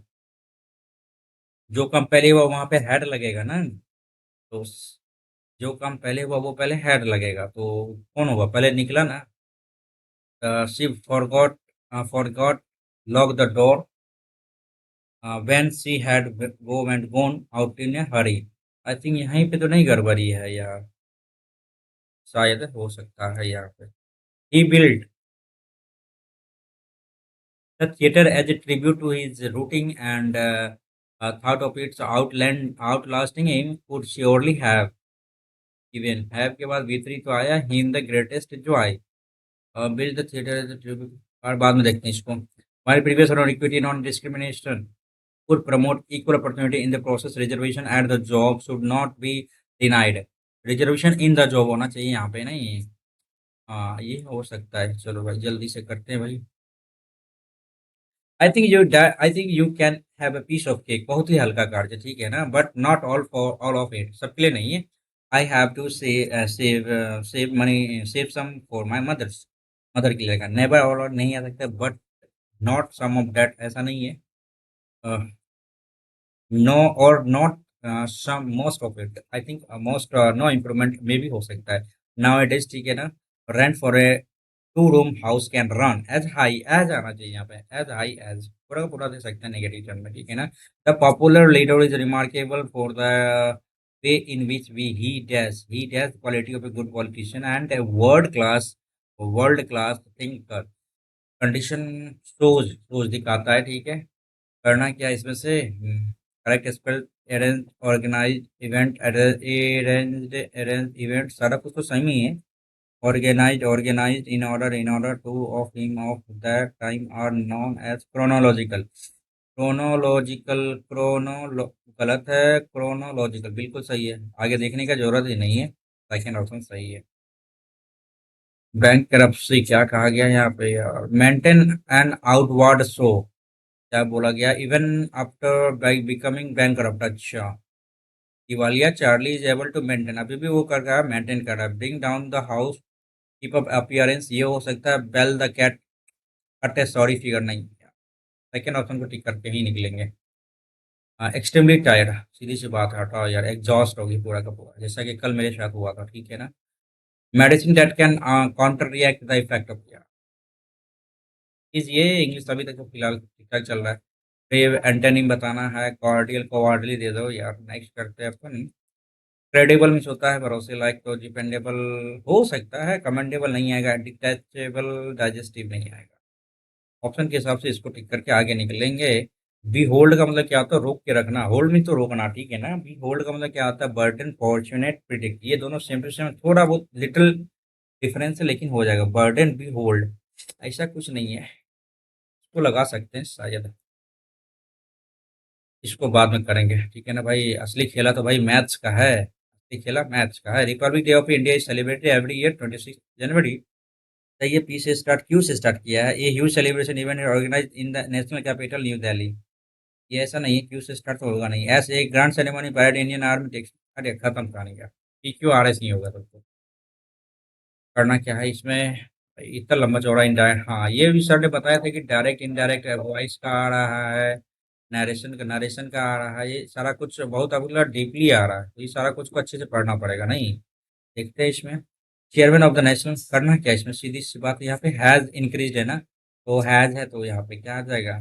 जो काम पहले हुआ वहां पे हेड लगेगा ना। तो जो काम पहले हुआ वो पहले हेड लगेगा, तो कौन होगा पहले निकला ना? She forgot lock the door when she had gone out in a hurry. I think यहीं पे तो नहीं गड़बड़ी है यार, शायद हो सकता है यहाँ पे। ही build the theatre as a tribute to his routing and thought of its outlasting him could surely have given have के बाद V3 तो आया him the greatest joy। build the theatre as a tribute, और बाद में देखते हैं इसको। हमारे previous on equity non discrimination would promote equal opportunity in the process, reservation at the job should not be denied। Reservation in the job होना चाहिए यहाँ पे, नहीं। हाँ ये हो सकता है। चलो भाई जल्दी से करते हैं भाई। I think you can have a piece of cake, बहुत ही हल्का कार्य, ठीक है ना, but not all for all of it, सबके लिए नहीं है। I have to save money, save some for my mother के लिए। नेवर ऑल नहीं आ सकता, but not some of that ऐसा नहीं है। नो और not some most of it, I think most no improvement में भी हो सकता है। नाउ इट इज, ठीक है ना। Rent for a two room house can run as high as, आना चाहिए यहाँ पे, एज हाई एज पूरा का पूरा दे सकते हैं नेगेटिव टर्म में, ठीक है ना। The popular leader is remarkable for the way in which we he dash quality of a good politician and a world class thinker. Condition shows दिखाता है, ठीक है। करना क्या है इसमें से? Correct spell, arrange, organise event, arrange event, सारा कुछ तो सही ही है। Organized in order to of him of that time are known as chronological। गलत है, क्रोनोलॉजिकल बिल्कुल सही है। आगे देखने का जरूरत ही नहीं है, सेकेंड ऑप्शन सही है। बैंक करप्सी क्या कहा गया यहाँ पे यार? मेंटेन एन आउटवर्ड शो, क्या बोला गया? Even after becoming bankrupt. अच्छा, दिवालिया Charlie is able to maintain, अभी भी वो कर रहा है, मेंटेन कर रहा है। Bring down the house, keep up appearance, ये हो सकता है। बेल द कैट, अटे सॉरी फिगर नहीं। सेकेंड ऑप्शन को टिक करके ही निकलेंगे। एक्सट्रीमली टायर्ड, सीधी सी बात है, हटाओ यार, एग्जॉस्ट होगी पूरा का पूरा, जैसा कि कल मेरे साथ हुआ था, ठीक है ना। Medicine that can counter react the effect of, ये इंग्लिश अभी तक तो फिलहाल ठीक ठाक चल रहा है। फिर एंटोनिम बताना है, कॉर्डियल कोवार्डली दे दो यार। नेक्स्ट करते हैं अपन। क्रेडिबल मीन्स होता है भरोसे लायक, तो डिपेंडेबल हो सकता है, कमेंडेबल नहीं आएगा, डिटैचेबल डाइजेस्टिव नहीं आएगा। ऑप्शन के हिसाब से इसको टिक करके आगे निकलेंगे। बी होल्ड का मतलब क्या होता है? रोक के रखना। होल्ड में तो रोकना, ठीक है ना। बी होल्ड का मतलब क्या होता है? बर्डन, फॉर्चुनेट, प्रिडिक्ट, ये दोनों सेम टू सेम, थोड़ा बहुत लिटिल डिफरेंस है लेकिन हो जाएगा। Burden, behold. ऐसा कुछ नहीं है, इसको लगा सकते हैं शायद, इसको बाद में करेंगे, ठीक है ना भाई। असली खेला तो भाई मैथ्स का है, असली खेला मैथ्स का है। Republic day of India is celebrated every year 26 जनवरी। सही है, पी से स्टार्ट, क्यू से स्टार्ट किया है। ये huge celebration event organise in the national capital New Delhi. ये ऐसा नहीं है, क्यू से स्टार्ट तो होगा नहीं। ऐसे एक grand ceremony parade Indian Army takes. अरे खत्म कहानी का, पी क्यू आर एस नहीं होगा तो करना क्या है इसमें। इतना लंबा चौड़ा इंडायरेक्ट, हाँ ये भी सर ने बताया था कि डायरेक्ट इनडायरेक्ट वॉइस का आ रहा है, नरेशन का आ रहा है, ये सारा कुछ बहुत अगला डीपली आ रहा है, तो ये सारा कुछ को अच्छे से पढ़ना पड़ेगा। नहीं, देखते हैं इसमें। चेयरमैन ऑफ द नेशनल करना क्या है इसमें, सीधी सी बात, यहाँ पे हैज इंक्रीज है ना, तो हैज है तो यहाँ पे क्या आ जाएगा,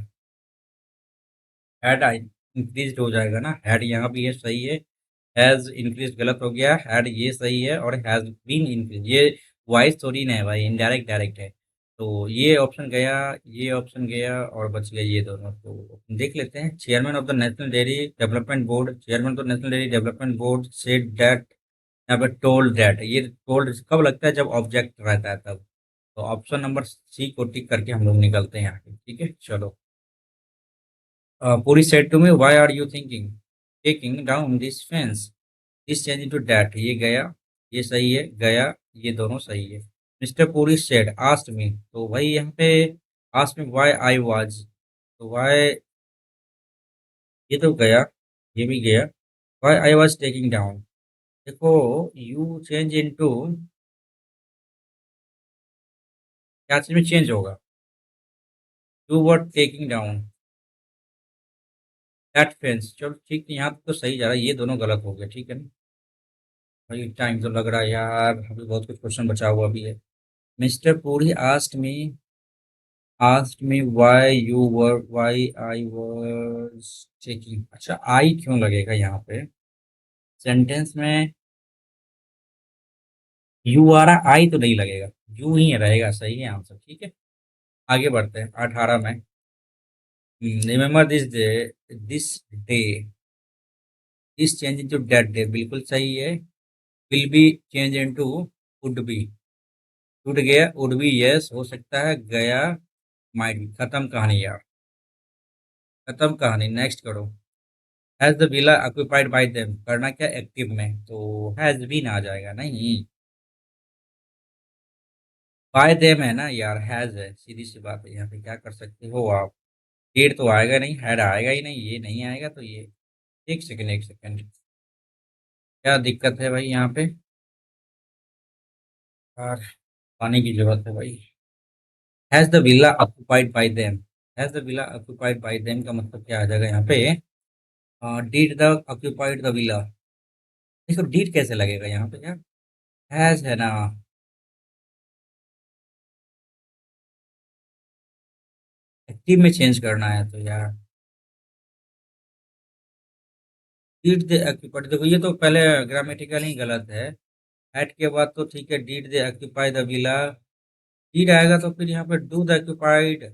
हैड इंक्रीज हो जाएगा ना। हैड यहाँ भी ये सही है, हैज इंक्रीज गलत हो गया, हैड ये सही है, और हैज बीन इंक्रीज ये वॉइस थोड़ी ना है भाई, इनडायरेक्ट डायरेक्ट है। तो ये ऑप्शन गया, ये ऑप्शन गया, और बच गया ये दोनों। तो देख लेते हैं। Chairman of the national dairy development board, chairman of the national dairy development board said that, यहाँ पे टोल्ड दैट, ये टोल्ड कब लगता है, जब ऑब्जेक्ट रहता है तब। तो ऑप्शन नंबर सी को टिक करके हम लोग निकलते हैं यहाँ पे, ठीक है चलो। पूरी said to me, why are you thinking taking down this fence, this change into that, ये गया, ये सही है, गया, ये दोनों सही है। Mister Puri said asked me, तो भाई यहाँ पे asked me why I was, तो व्हाई, ये तो गया, ये भी गया। Why I was taking down, देखो यू चेंज इनटू, क्या चीज में चेंज होगा, you were taking down that fence. चलो ठीक है, यहाँ तक तो सही जा रहा है, ये दोनों गलत हो गए, ठीक है ना भाई। टाइम तो लग रहा है यार, अभी बहुत कुछ क्वेश्चन बचा हुआ भी है। Mister Puri asked me why I was checking. अच्छा, आई क्यों लगेगा यहाँ पे सेंटेंस में, यू आ रहा, आई तो नहीं लगेगा, यू ही रहेगा, सही है आंसर, ठीक है। आगे बढ़ते हैं 18 में। Remember this day is change into that day, बिल्कुल सही है। Will be change into would be, टूट गया, वुड बी यस हो सकता है, गया माइट बी। खत्म कहानी यार, खत्म कहानी, नेक्स्ट करो। Has the villa occupied by them, करना क्या एक्टिव में, तो हैज बीन आ जाएगा, नहीं बाय देम है ना यार, हैज है, सीधी सी बात है, यहाँ पे क्या कर सकते हो आप। डेट तो आएगा नहीं, हैड आएगा ही नहीं, ये नहीं आएगा तो ये। एक सेकंड, एक सेकंड, क्या दिक्कत है भाई यहाँ पे यार, पानी की जरूरत है भाई। Has the villa occupied by them, has the villa occupied by them का मतलब क्या आ जाएगा यहाँ पे, did the occupied the villa. देखो डिड कैसे लगेगा यहाँ पे यार, हैज है ना, एक्टिव में चेंज करना है तो यार, डिड दे ऑक्यूपाइड, देखो ये तो पहले ग्रामेटिकल ही गलत है। हैड के बाद तो ठीक है, did they occupy the villa, did आएगा तो फिर यहाँ पे do the occupied,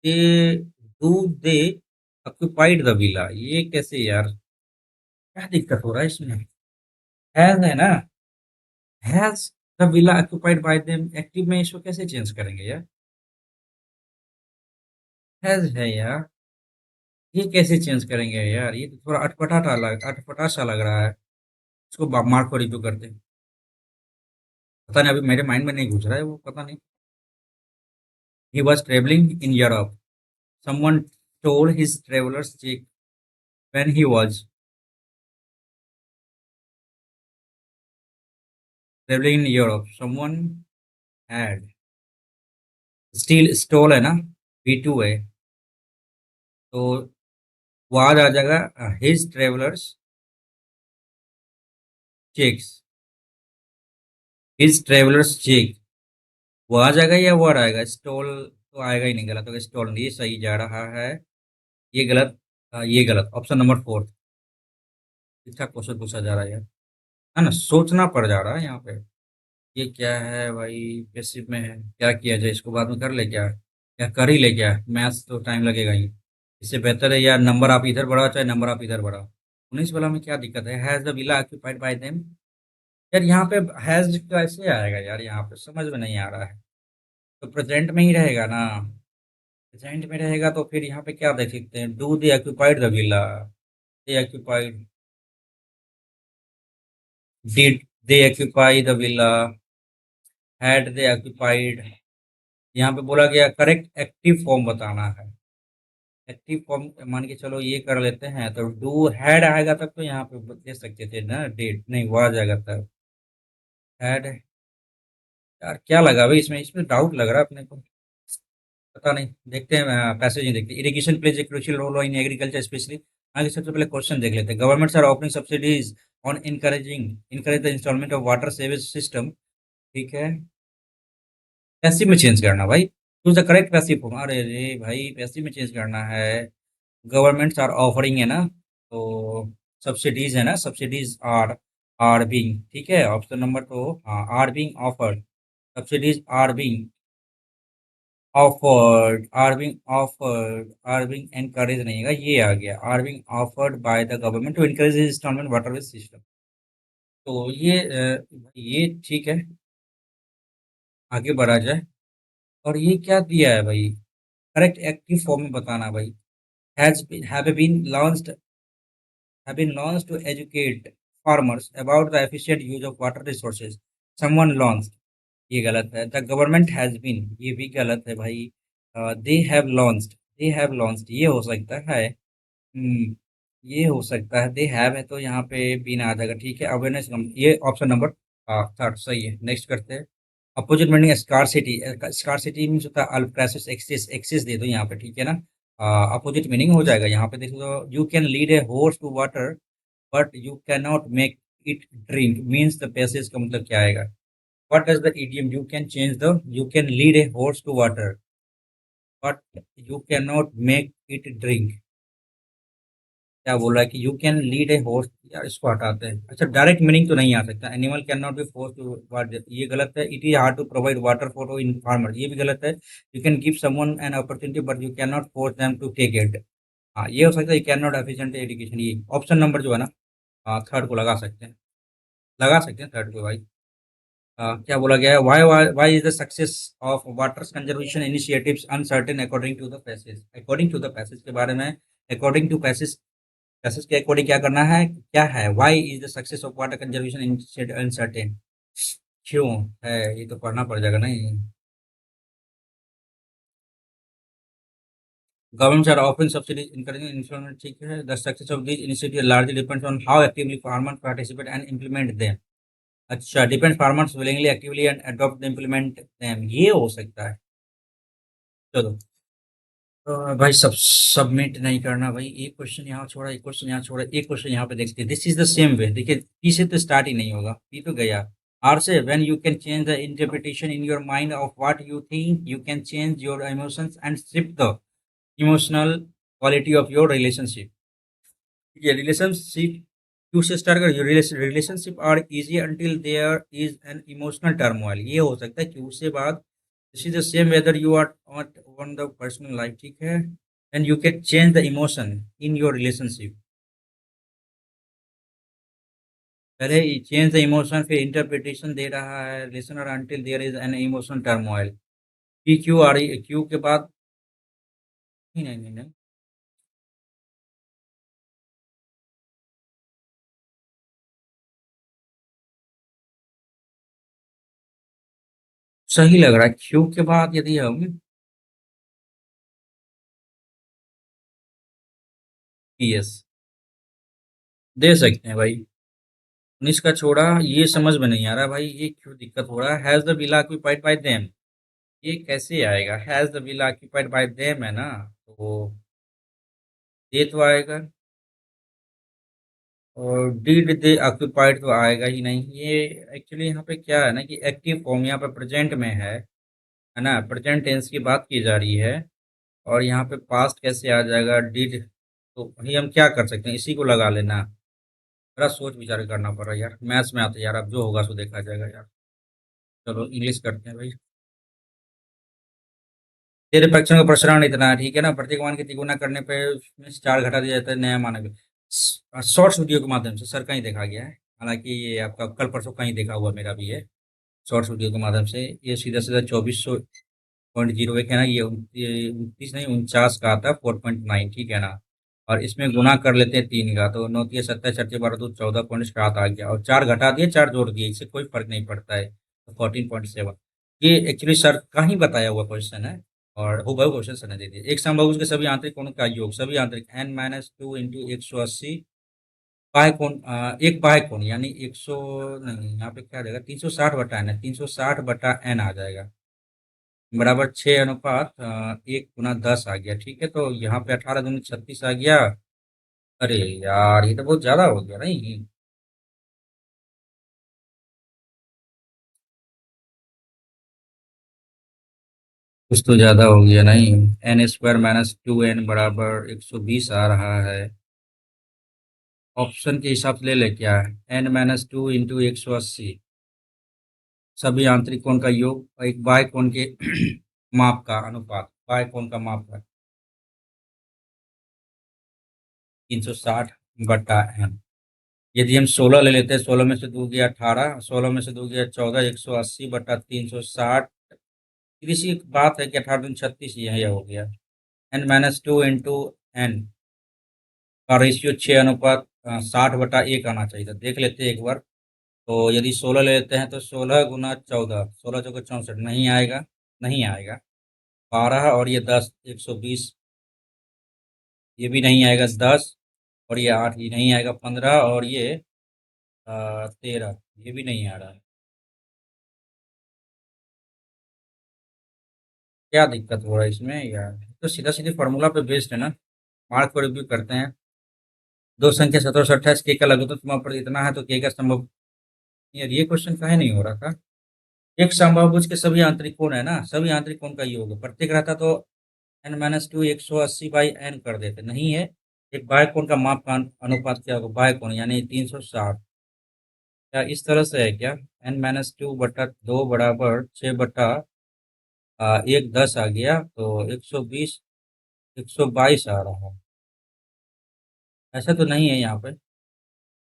they do they occupied the villa, ये कैसे यार, क्या दिक्कत हो रहा है इसमें। हैज है ना, has the villa occupied by them, active में इसको कैसे चेंज करेंगे यार, हैज है यार, ये कैसे चेंज करेंगे यार, ये तो थोड़ा अटपटा सा लग रहा है। इसको मार्क को रिव्यू करते हैं। पता नहीं, अभी मेरे माइंड में नहीं घुस रहा है वो, पता नहीं। He was travelling in Europe, someone told his traveller's cheque when he was travelling in Europe, someone had, steal stole है ना, V2 है, तो वहां आ जाएगा his traveller's cheques, his traveller's cheque, वो आ जाएगा या वो आएगा, स्टॉल तो आएगा ही नहीं, गलत होगा, स्टॉल नहीं, ये सही जा रहा है, ये गलत, ये गलत, ऑप्शन नंबर 4। इसका क्वेश्चन पूछा जा रहा है ना, सोचना पड़ जा रहा है यहाँ पे। ये क्या है भाई, पैसिव में है, क्या किया जाए, इसको बाद में कर ले क्या, या कर ही ले क्या, मैथ्स तो टाइम लगेगा ही। इससे बेहतर है यार, नंबर आप इधर बढ़ाओ चाहे नंबर आप इधर बढ़ाओ। 19 वाला में क्या दिक्कत है, has the villa occupied by them, यार यहाँ पे हैज कैसे आएगा यार, यहाँ पे समझ में नहीं आ रहा है। तो प्रेजेंट में ही रहेगा ना। प्रेजेंट में रहेगा तो फिर यहाँ पे क्या देख सकते हैं, do they occupied the villa, they occupied, did they occupy the villa, had they occupied. यहाँ पे बोला गया करेक्ट एक्टिव फॉर्म बताना है। एक्टिव फॉर्म मान के चलो ये कर लेते हैं, तो डू हैड आएगा तब तो यहाँ पे दे सकते थे ना, डेट नहीं वो आ जाएगा तब हैड। यार क्या लगा भाई, इसमें इसमें डाउट लग रहा है अपने को, पता नहीं, देखते हैं पैसेज ही देखते हैं। Irrigation plays a crucial role in agriculture especially. आगे सबसे पहले क्वेश्चन देख लेते हैं। Governments are offering subsidies on encourage the instalment of water sewage system. ठीक है, पैसिव में चेंज करना भाई, choose the correct passive form. अरे रे भाई पैसिव में चेंज करना है, गवर्नमेंट्स आर ऑफरिंग है ना, तो सब्सिडीज है ना, सब्सिडीज आर बीइंग, ठीक है ऑप्शन नंबर तो हाँ, are being offered, subsidies are being encourage नहीं है, ये आ गया are being offered by the government to encourage instalment water wage system. तो ये ठीक है, आगे बढ़ा जाए। और ये क्या दिया है भाई, करेक्ट एक्टिव फॉर्म में बताना भाई। Has have been launched have been launched to educate farmers about the efficient use of water resources, someone launched, ये गलत है। द गवर्नमेंट हैज बीन, ये भी गलत है भाई। दे हैव लॉन्च्ड ये हो सकता है। ये हो सकता है, दे हैव है तो यहाँ पे बीन आ जाएगा, ठीक है। अवेयरनेस, ये ऑप्शन नंबर थर्ड सही है। नेक्स्ट करते हैं। Opposite meaning scarcity, scarcity means होता है अल्प क्राइसिस, एक्सेस, एक्सेस दे दो यहाँ पे, ठीक है ना। अपोजिट मीनिंग हो जाएगा यहाँ पे, देखो तो you can lead a horse to water but you can not make it drink, means the passage का मतलब क्या आएगा। What does the idiom, you can lead a horse to water but you can not make it drink, क्या बोल रहा है कि you can lead a horse, यार इसको हटाते हैं। अच्छा, डायरेक्ट मीनिंग तो नहीं आ सकता, animal can not be force to water, ये गलत है। It is hard to provide water for in farmer, ये भी गलत है। You can give someone an opportunity but you can not force them to take it, हाँ ये हो सकता है। You can not efficient education, ये ऑप्शन नंबर जो है ना, थर्ड को लगा सकते हैं थर्ड को भाई। क्या बोला गया है, why is the success of water conservation initiatives uncertain according to the passage, according to the passage के बारे में, अकॉर्डिंग टू पैसेज, पैसेज के अकॉर्डिंग क्या करना है, क्या है, why is the success of water conservation initiative uncertain, क्यों है, ये तो पढ़ना पड़ जाएगा नहीं। Governments are offering subsidies encouraging influence, ठीक है। The success of this initiative largely depends on how actively farmers participate and implement them. अच्छा, depend farmers willingly actively and adopt implement them, ये हो सकता है। चलो, तो भाई सबमिट नहीं करना भाई, एक क्वेश्चन यहाँ छोड़ा, एक क्वेश्चन यहाँ छोड़ा, एक क्वेश्चन यहाँ पे देखते हैं। This is the same way, देखिए पी से तो स्टार्ट ही नहीं होगा, पी तो गया। आर से when you can change the interpretation in your mind of what you think, you can change your emotions and shift the emotional quality of your relationship. ये relationship Q से start कर, relationship are easy until there is an emotional turmoil, ये हो सकता है Q से बाद। This is the same whether you are not on the personal life, ठीक है, and you can change the emotion in your relationship. पहले change the emotion, फिर इंटरप्रिटेशन दे रहा है रिलेशन, और until there is an emotional turmoil. P Q R, Q के बाद नहीं नहीं नहीं नहीं, सही लग रहा है क्यू के बाद यदि हम पी एस दे सकते हैं भाई। 19 का छोड़ा, ये समझ में नहीं आ रहा भाई, ये क्यों दिक्कत हो रहा है। Has the villa occupied by them, ये कैसे आएगा, has the villa occupied by them है ना, तो ये तो आएगा। और डिड दे ऑक्यूपाइड तो आएगा ही नहीं। ये एक्चुअली यहाँ पे क्या है ना कि एक्टिव फॉर्म यहाँ पे प्रेजेंट में है ना, प्रेजेंट टेंस की बात की जा रही है, और यहाँ पे पास्ट कैसे आ जाएगा, डिड, तो भाई हम क्या कर सकते हैं, इसी को लगा लेना। बड़ा सोच विचार करना पड़ रहा है यार, मैथ्स में आता है यार, अब जो होगा सो देखा जाएगा यार। चलो इंग्लिश करते हैं भाई। तेरे पक्षों का प्रसारण इतना है, ठीक है ना, प्रत्येक मान की तिगुना करने पे उसमें से 4 घटा दिया जाता है, नया मानक। शॉर्ट्स वीडियो के माध्यम से सर कहीं देखा गया है, हालांकि ये आपका कल परसों कहीं देखा हुआ मेरा भी है, शॉर्ट्स वीडियो के माध्यम से, ये सीधा सीधा 2400 0.01 है ना, ये 29 नहीं 49 का आता है 4.9, ठीक है ना। और इसमें गुना कर लेते हैं 3 का, तो 9 तिया 27 4 12 तो 14.7 आ गया, और 4 घटा दिए 4 जोड़ दिए, इससे कोई फर्क नहीं पड़ता है, तो 14.7। ये एक्चुअली सर का ही बताया हुआ क्वेश्चन है, और हूबहू क्वेश्चन सर ने दे दिया। एक समबाहु के सभी आंतरिक कोणों का योग, सभी आंतरिक n-2 इंटू 180 बाह्य कोण, एक बाह्य कोण यानी 100 नहीं, यहाँ पे क्या आ जाएगा 360 बटा n है, 360 बटा n आ जाएगा, बराबर 6:1 गुना 10 आ गया, ठीक है। तो यहाँ पे 18 दूनी 36 आ गया। अरे यार ये तो बहुत ज्यादा हो गया नहीं। कुछ तो ज्यादा हो गया नहीं। n² - 2n = 120 आ रहा है। ऑप्शन के हिसाब से ले ले क्या है, n-2 इंटू 180 सभी आंतरिक कोण का योग और एक बाह्य कोण के माप का अनुपात, बाह्य कोण का माप है 360 बटा n। यदि हम 16 ले लेते हैं, 16 में से 2 गया 18, 16 में से 2 गया 14, 180 बटा 360। सीधी सी बात है कि 18 दूनी 36, यह हो गया। n-2 इंटू n का रेशियो 6:60/1 आना चाहिए था, देख लेते हैं एक बार। तो यदि 16 ले लेते हैं तो 16 गुना 14, 16 चौके 64, नहीं आएगा, नहीं आएगा। 12 और ये 10, 120, ये भी नहीं आएगा। 10 और ये 8, ये नहीं आएगा। 15 और ये 13, ये भी नहीं आ रहा है। क्या दिक्कत हो रहा है इसमें यार, तो सीधा सीधे फॉर्मूला पे बेस्ड है ना। मार्क को रिव्यू करते हैं। दो संख्या 17 से 28 के का लघुत्तम समापन इतना है, तो के का संभव, यार ये क्वेश्चन काहे नहीं हो रहा था। एक समबाहुभुज के सभी आंतरिक कोण है ना, सभी आंतरिक कोण का योग है। प्रत्येक रहता तो n-2 180/n कर देते, नहीं है। एक बाह्य कोण का माप का अनुपात क्या होगा, बाह्य कोण यानी 360। क्या इस तरह से है क्या, n-2/2 बराबर 6/1 10 आ गया, तो 120 122 आ रहा है। ऐसा तो नहीं है यहाँ पे।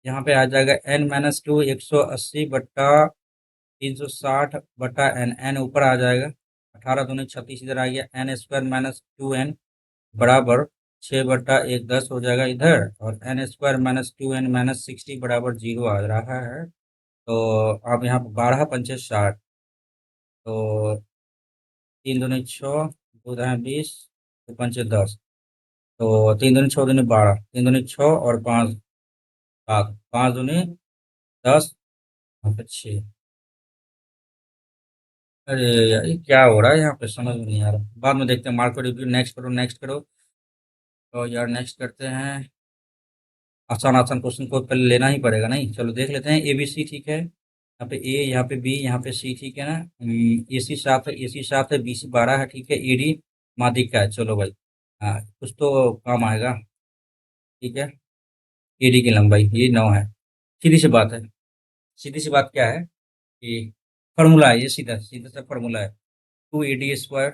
यहाँ पे आ जाएगा n-2 180/360/n, n ऊपर आ जाएगा। 18 दूनी 36 इधर आ गया, n² - 2n बराबर 6/1 10 हो जाएगा इधर, और n² - 2n - 60 बराबर 0 आ रहा है। तो अब यहाँ पर 12 पंचे 60, तो 3 दूनी 6, 2 दाएं 20, 2 पंचे 10, तो 3 दूनी 6 दूनी 12, 3 दूनी 6 और 5 7, 5 दूनी 10, यहाँ पे 6। अरे यार ये क्या हो रहा है यहाँ पे, समझ में नहीं आ रहा। बाद में देखते हैं, मार्को रिव्यू नेक्स्ट करो, नेक्स्ट करो। तो यार नेक्स्ट करते हैं। आसान आसान क्वेश्चन को पहले लेना ही पड़ेगा नहीं, चलो देख लेते हैं। ए बी सी ठीक है, यहाँ पे ए, यहाँ पे बी, यहाँ पे सी, ठीक है ना। ए सी 7 है, ए सी 7 है, बी सी 12 है, ठीक है। ई डी माध्यिक का है, चलो भाई। हाँ कुछ तो काम आएगा, ठीक है। ई डी की लंबाई ये 9 है। सीधी सी बात है, सीधी सी बात क्या है कि फॉर्मूला है, ये सीधा सीधा सा फॉर्मूला है। 2 AD²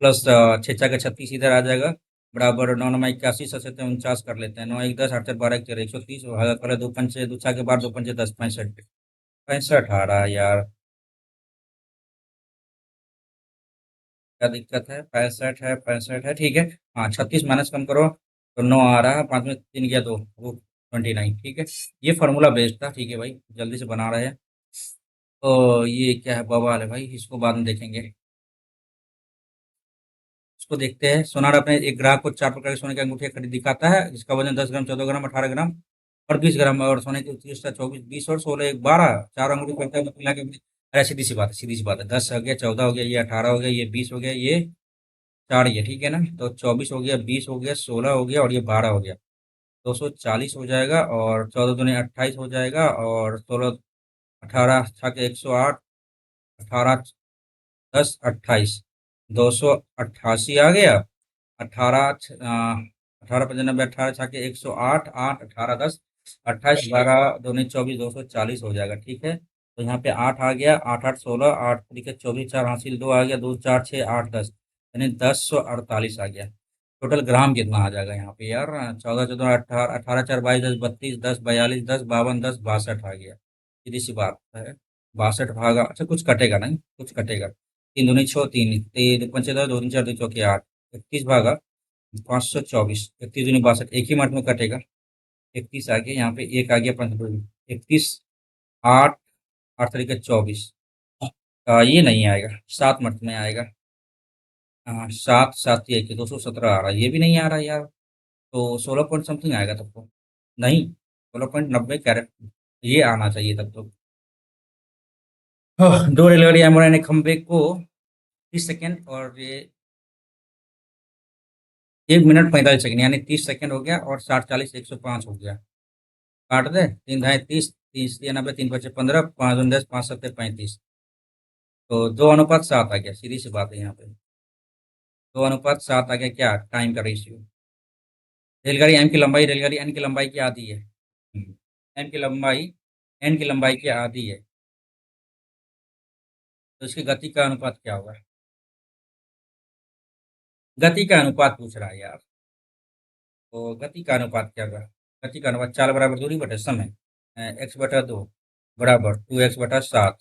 प्लस 6×4 = 36 इधर आ जाएगा, बराबर 9×9 = 81, 7×7 = 49 कर लेते हैं। 9×1 = 10, 8×4 = 12, 1 × 13 130, भागा कर दो पंचे, दो छः के बाद 2 पंचे 10, 65, 65 आ रहा है यार। क्या दिक्कत है, 65 है, 65 है, ठीक है। हाँ 36 माइनस कम करो तो 9 आ रहा है, 5 में 3 गया 2, वो 29, ठीक है। ये फार्मूला बेस्ड था, ठीक है भाई, जल्दी से बना रहे हैं। तो ये क्या है, बवाल है भाई, इसको बाद में देखेंगे। इसको देखते हैं। सोनार अपने एक ग्राहक को 4 प्रकार के सोने की अंगूठियां खरीद दिखाता है, जिसका वजन 10 ग्राम, 14 ग्राम, 18 ग्राम और 20 ग्राम है, और सोने की उत्कृष्टता 24, 20 और 16, एक 12, 4 अंगूठी पहनता है, मिला के। अरे सीधी सी बात है, सीधी सी बात है। 10 हो गया, 14 हो गया, ये 18 हो गया, ये 20 हो गया, ये 4, ये ठीक है ना। तो 24 हो गया, 20 हो गया, 16 हो गया, और ये 12 हो गया। 240 हो जाएगा, और 14 दूनी 28 हो जाएगा, और 16 18 छः 108, 18 10 28, 288 आ गया। 18 18×95, 18×6 = 108, 8 18 10 28, 12 दूनी 24, 240 हो जाएगा, ठीक है। तो यहाँ पे 8 आ गया, 8 8 16, 8 3 24, 4 हासिल 2 आ गया, 2 4 6 8 10, यानी 1048 आ गया। टोटल ग्राम कितना आ जाएगा यहाँ पे यार, 14 14 18, 18 4 22, 10 32, 10 42, 10 52, 10 62 आ गया। सीधी सी बात है। 62 भागा, अच्छा कुछ कटेगा नहीं, कुछ कटेगा। तीन दूनी छः, तीन तीन पंचे दो, दो तीन चार, दो चौके आठ, 31 भागा 524, 31 दूनी 62, एक ही मिनट में कटेगा। 31 आ गया, यहाँ पे एक आ गया, 31, 8, 8 तरीके 24, ये नहीं आएगा, 7 मिनट में आएगा। हाँ, 7 एक 217 आ रहा है, ये भी नहीं आ रहा यार। तो 16 पॉइंट समथिंग आएगा तब तो। नहीं, 16.90 कैरेट, ये आना चाहिए तब तो। दो रेलगाड़ी एमोरा ने खंबे को 30 सेकेंड और ये 1 मिनट 45 सेकेंड, यानी 30 सेकेंड हो गया, और 60, 40, 105 हो गया। काट दे, 3 ढाई 30, 30, 90, 3 5 15, 5 10, 5 7 35। तो 2:7 आ गया, सीधी सी बात है यहाँ पे। 2:7 आ गया, क्या टाइम का रेशियो। रेलगाड़ी एम की लंबाई रेलगाड़ी एन की लंबाई की आधी है। एम की लंबाई एन की लंबाई की आधी है, तो इसकी गति का अनुपात क्या होगा? गति का अनुपात पूछ रहा है यार। तो गति का अनुपात क्या होगा? गति का अनुपात चाल बराबर दूरी बटे समय, x/2 बराबर 2x/7।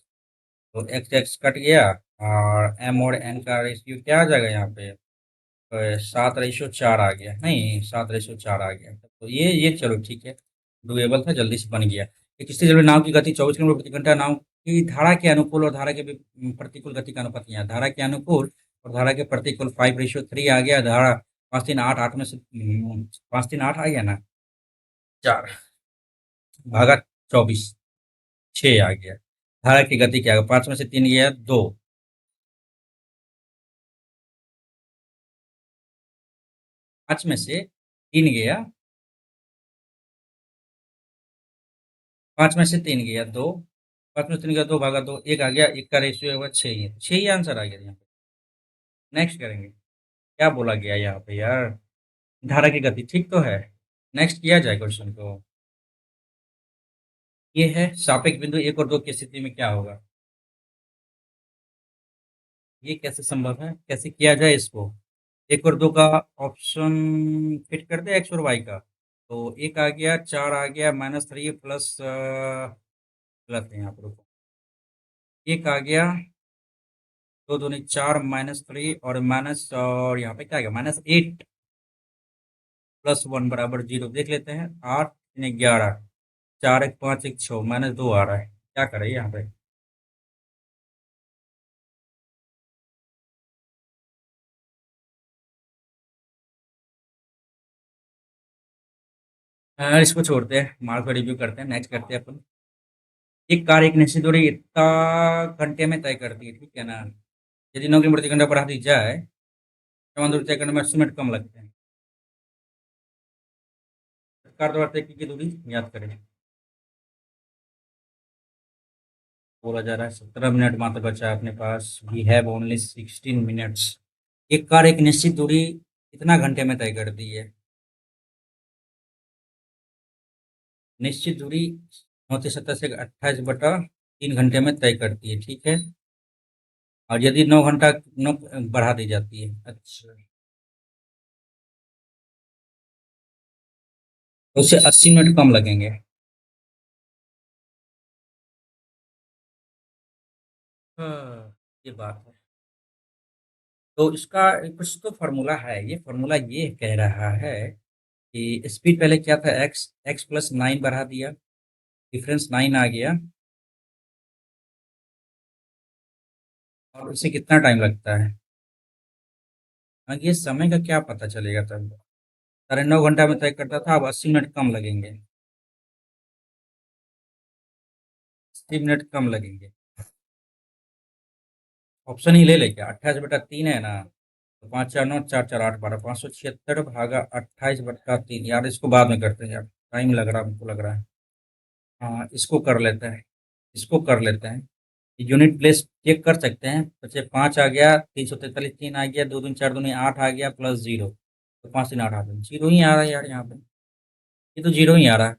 तो x कट गया, और m और n का रेशियो क्या आ जाएगा यहाँ पे? 7:4 आ गया, नहीं 7:4 आ गया। तो ये चलो ठीक है, डुएबल था, जल्दी से बन गया। एक स्थिर जल में नाव की गति 24 किलोमीटर प्रति घंटा, नाव की धारा के अनुकूल और धारा के प्रतिकूल गति का अनुपात यहाँ, धारा के अनुकूल और धारा के प्रतिकूल 5:3 आ गया। धारा 5 3 8 8 में से 5 3 8 आ गया ना, 4 भागा 24, 6 आ गया। धारा की गति क्या होगा? 5 में से 3 गया, 2, 5 में से 3 गया, 5 में से 3 गया 2, 5 में से 3 गया 2 भागा 2, 1 आ गया, 1 का रेशियो होगा 6 ही है, 6 ही आंसर आ गया यहाँ पे। नेक्स्ट करेंगे, क्या बोला गया यहाँ पे यार? धारा की गति ठीक तो है। नेक्स्ट किया जाए क्वेश्चन को। ये है सापेक्ष बिंदु 1 और 2 की स्थिति में क्या होगा? ये कैसे संभव है, कैसे किया जाए इसको? 1 और 2 का ऑप्शन फिट कर दे, एक्स और वाई का। तो 1 आ गया, 4 आ गया, -3 प्लस गलत है यहाँ पर, रुको। 1 आ गया, 2 दूनी 4, -3 और माइनस, और यहाँ पे क्या आ गया, -8 प्लस 1 बराबर 0। देख लेते हैं, 8 3 11, 4 1 5 1 6, -2 आ रहा है, क्या करें यहाँ पे? इसको छोड़ते हैं, मार्क का रिव्यू करते हैं, नेक्स्ट करते हैं अपन। एक कार एक निश्चित दूरी इतना घंटे में तय करती है, ठीक है ना? यदि 9 किलोमीटर प्रति घंटा बढ़ा दी जाए, समान दूरी तय करने में 80 मिनट कम लगते हैं। कार द्वारा तय की गई दूरी याद करें। बोला जा रहा है 17 मिनट मात्र बचा है अपने पास, वी हैव ओनली 16 मिनट्स। एक कार एक निश्चित दूरी कितना घंटे में तय करती है? निश्चित दूरी 9 से 28/3 घंटे में तय करती है, ठीक है। और यदि 9 घंटा 9 बढ़ा दी जाती है, अच्छा, तो उससे 80 मिनट कम लगेंगे। हाँ, ये बात है। तो इसका कुछ तो फार्मूला है, ये फार्मूला ये कह रहा है कि स्पीड पहले क्या था, एक्स एक्स प्लस 9 बढ़ा दिया, डिफरेंस 9 आ गया, और उससे कितना टाइम लगता है? हाँ, ये समय का क्या पता चलेगा तब? 9.5 घंटा में तय करता था, अब 80 मिनट कम लगेंगे, 80 मिनट कम लगेंगे। ऑप्शन ही ले ले क्या, 28/3 है ना? तो 5 4 9, 4 4 8 12, 576 भागा 28/3। यार इसको बाद में करते हैं यार, टाइम लग रहा है, हमको लग रहा है। हाँ, इसको कर लेते हैं, इसको कर लेते हैं। यूनिट प्लेस चेक कर सकते हैं, बच्चे 5 आ गया, 343, 3 आ गया, 2 दूनी 4 दूनी 8 आ गया, प्लस 0, तो 5 3 8 आ गया, 0 ही आ रहा है यार यहाँ पे, ये तो 0 ही आ रहा है।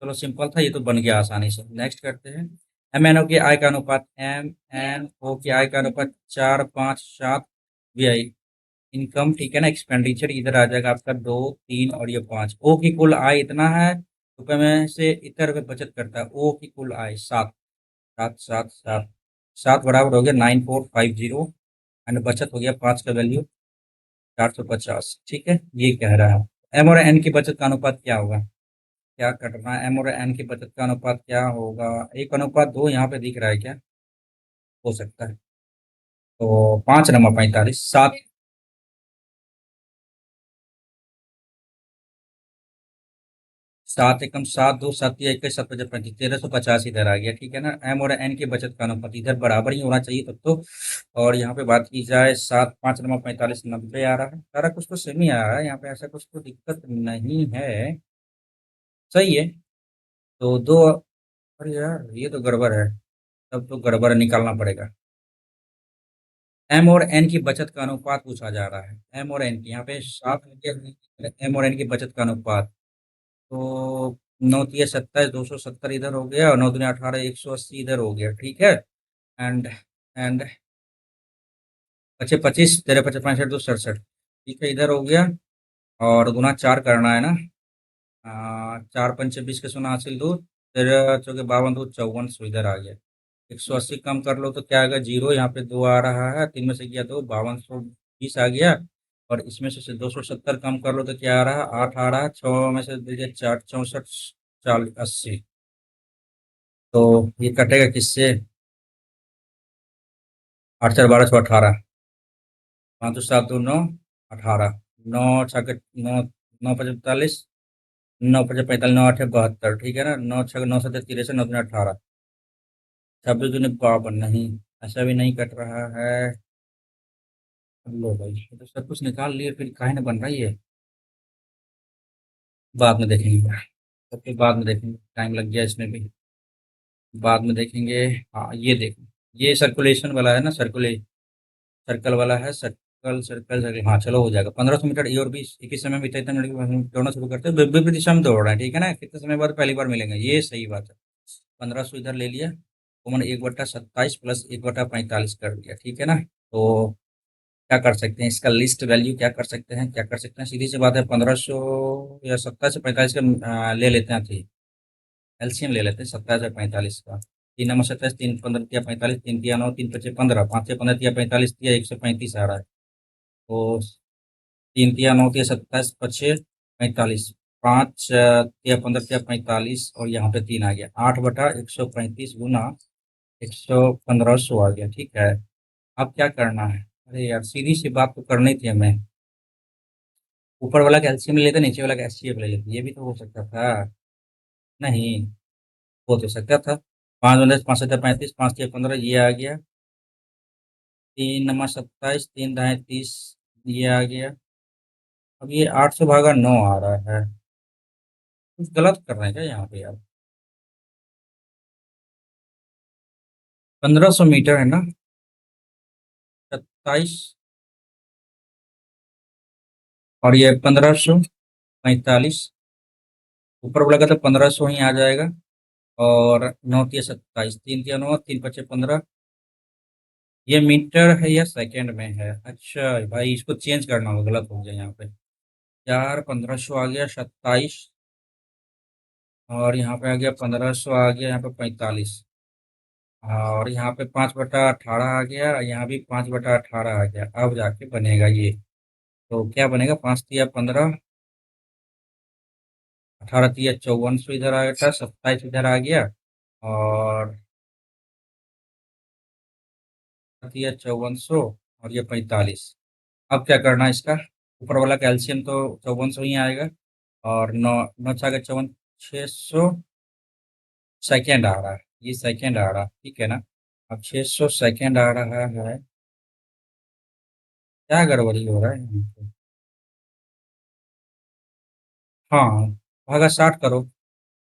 चलो सिंपल था, ये तो बन गया आसानी से। नेक्स्ट करते हैं। एम एन ओ की आय का अनुपात, एम एन ओ की आय का अनुपात 4 5 7 वी आई इनकम, ठीक है ना। एक्सपेंडिचर इधर आ जाएगा आपका 2 3 और ये 5। ओ की कुल आय इतना है, रुपये में से इतना रुपये बचत करता है। ओ की कुल आय 7 7 7 7 7 बराबर हो गया 9450। एंड बचत हो गया 5 का वैल्यू 450, ठीक है, ये कह रहा है। एम और एन की बचत का अनुपात क्या होगा, क्या करना है, एम और एन की बचत का अनुपात क्या होगा, 1:2 यहाँ पे दिख रहा है क्या, हो सकता है, तो 5 × 45 7, 7 × 1 = 7, 2 7 × 21 7 × 35 1350 इधर आ गया, ठीक है ना। एम और एन की बचत का अनुपात इधर बराबर ही होना चाहिए तब तो। और यहाँ पे बात की जाए 7 5 × 45 90 आ रहा है, सारा कुछ तो सेम ही आ रहा है यहाँ पे, ऐसा कुछ तो दिक्कत नहीं है, सही है। तो दो, अरे यार ये तो गड़बड़ है, तब तो गड़बड़ निकालना पड़ेगा। एम और एन की बचत का अनुपात पूछा जा रहा है, एम और एन की, यहाँ पे साफ एम और एन की बचत का अनुपात, तो 9×3 = 27 270 इधर हो गया, और 9×2 = 18 180 इधर हो गया, ठीक है। एंड पचे 25 13 5 65 2 67, ठीक है, इधर हो गया। और गुना 4 करना है ना, 4×5 = 20 के सोना हासिल 2, 13×4 = 52 2 54, सो इधर आ गया। 180 कम कर लो तो क्या आएगा, जीरो, यहाँ पे 2 आ रहा है, 3 में से गया 2, 5220 आ गया। और इसमें से 270 कम कर लो तो क्या आ रहा है, 8 आ रहा है, 6 में से दीजिए 4 64 40 80, तो ये कटेगा किससे, 8 4 12 6 18, 5 2 7 2 9 18, 9 6 9 9 5 45, 9 5 45 9 8 72, ठीक है ना, 9 6 9 7 63 9 3 18, 26 दूनी 52, नहीं, ऐसा भी नहीं कट रहा है। लो भाई, ये तो सब कुछ निकाल लिए, फिर काहे ना बन रहा है ये, बाद में देखेंगे, सबके बाद में देखेंगे, टाइम लग गया इसमें भी, बाद में देखेंगे। हाँ ये देखो, ये सर्कुलेशन वाला है ना, सर्कल वाला है, सर्कल सर्कल सर्कल, हाँ चलो हो जाएगा। 1500 मीटर ए और बी एक ही समय में इतना मिनट में हम दौड़ना शुरू करते हैं, विपरीत दिशा में दौड़ रहे हैं, ठीक है ना, कितने समय बाद पहली बार मिलेंगे, ये सही बात है। 1500 इधर ले लिया, कॉमन 1/27 प्लस 1/45 कर दिया, ठीक है ना। तो क्या कर सकते हैं, इसका लिस्ट वैल्यू क्या कर सकते हैं, क्या कर सकते हैं, सीधी सी बात है, 1500 या 27 से 45 का ले लेते हैं, थी एलसीएम ले लेते हैं, 27 और 45 का। 3 × 27 3 15 × 45 3 × 9 3 × 15 5 × 15 × 45 135 आ रहा है, तो 3 × 9 = 27 25 5 × 15 × 45, और यहाँ पे 3 आ गया, 8/135 गुना 100 1500 आ गया, ठीक है। अब क्या करना है, अरे यार सीधी सी बात तो करनी थी हमें, ऊपर वाला कैल्शियम ले लेते, नीचे वाला का एचसीएफ ले लेते, ये भी तो हो सकता था, नहीं, हो तो सकता था। 5 × 10 5 × 35 5 × 15 ये आ गया, 3 × 27 3 × 30 ये आ गया। अब ये 800/9 आ रहा है, कुछ गलत कर रहे हैं क्या यहाँ पे यार, 1500 मीटर है ना, 27, और ये 1545, ऊपर वाला का तो 1500 ही आ जाएगा। और 9 × 27 3 × 9 3 × 5 = 15, ये मीटर है या सेकंड में है, अच्छा भाई इसको चेंज करना होगा, गलत हो गया यहाँ पे, 4 1500 आ गया 27, और यहाँ पे आ गया 1500 आ गया, यहाँ पे 45, और यहाँ पे 5/18 आ गया, यहाँ भी 5/18 आ गया, अब जाके बनेगा ये, तो क्या बनेगा, 5 × 15 18 × 5400 इधर आ गया, 27 इधर आ गया, और 5400, और ये 45। अब क्या करना है इसका, ऊपर वाला कैल्शियम तो 5400 ही आएगा, और 9 9 × 4 = 54 600 सेकेंड आ रहा है, ये सेकेंड आ रहा है, ठीक है ना। अब 600 सेकेंड आ रहा है, क्या गड़बड़ी हो रहा है यहाँ पे? हाँ, भागा 60 करो,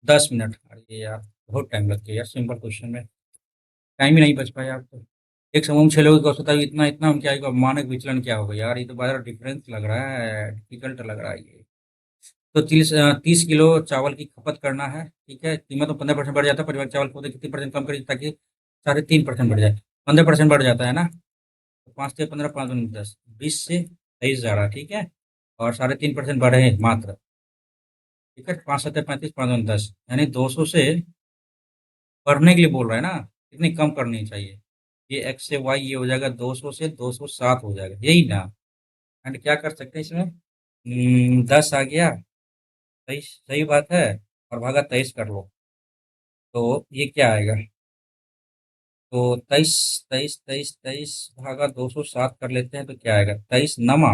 10 मिनट, अरे यार बहुत टाइम लग गया यार, सिंपल क्वेश्चन में टाइम ही नहीं बच पाया आपको। एक समूह में 6 लोगों को सोता है, इतना इतना हम क्या होगा, मानक विचलन क्या होगा यार, ये तो बड़ा डिफरेंस लग रहा है, डिफिकल्ट लग रहा है ये। तो 30 किलो चावल की खपत करना है, ठीक है, कीमत में 15% बढ़ जाता है, परिवार चावल को कितने परसेंट कम करें ताकि 3.5% बढ़ जाए, 15% बढ़ जाता है ना, तो 5 × 15 5 × 10 20 से 23 जा रहा है, ठीक है, और 3.5% बढ़े हैं मात्र, ठीक है, 5 × 7 = 35 5 × 10, यानी 200 से बढ़ने के लिए बोल रहे हैं ना, कितनी कम करनी चाहिए, ये x से y ये हो जाएगा 200 से 207 हो जाएगा, यही ना। एंड क्या कर सकते हैं इसमें, 10 आ गया, सही सही बात है, और भागा 23 कर लो, तो ये क्या आएगा, तो 23 23 23 23 भागा 207 कर लेते हैं तो क्या आएगा, 23 नमा,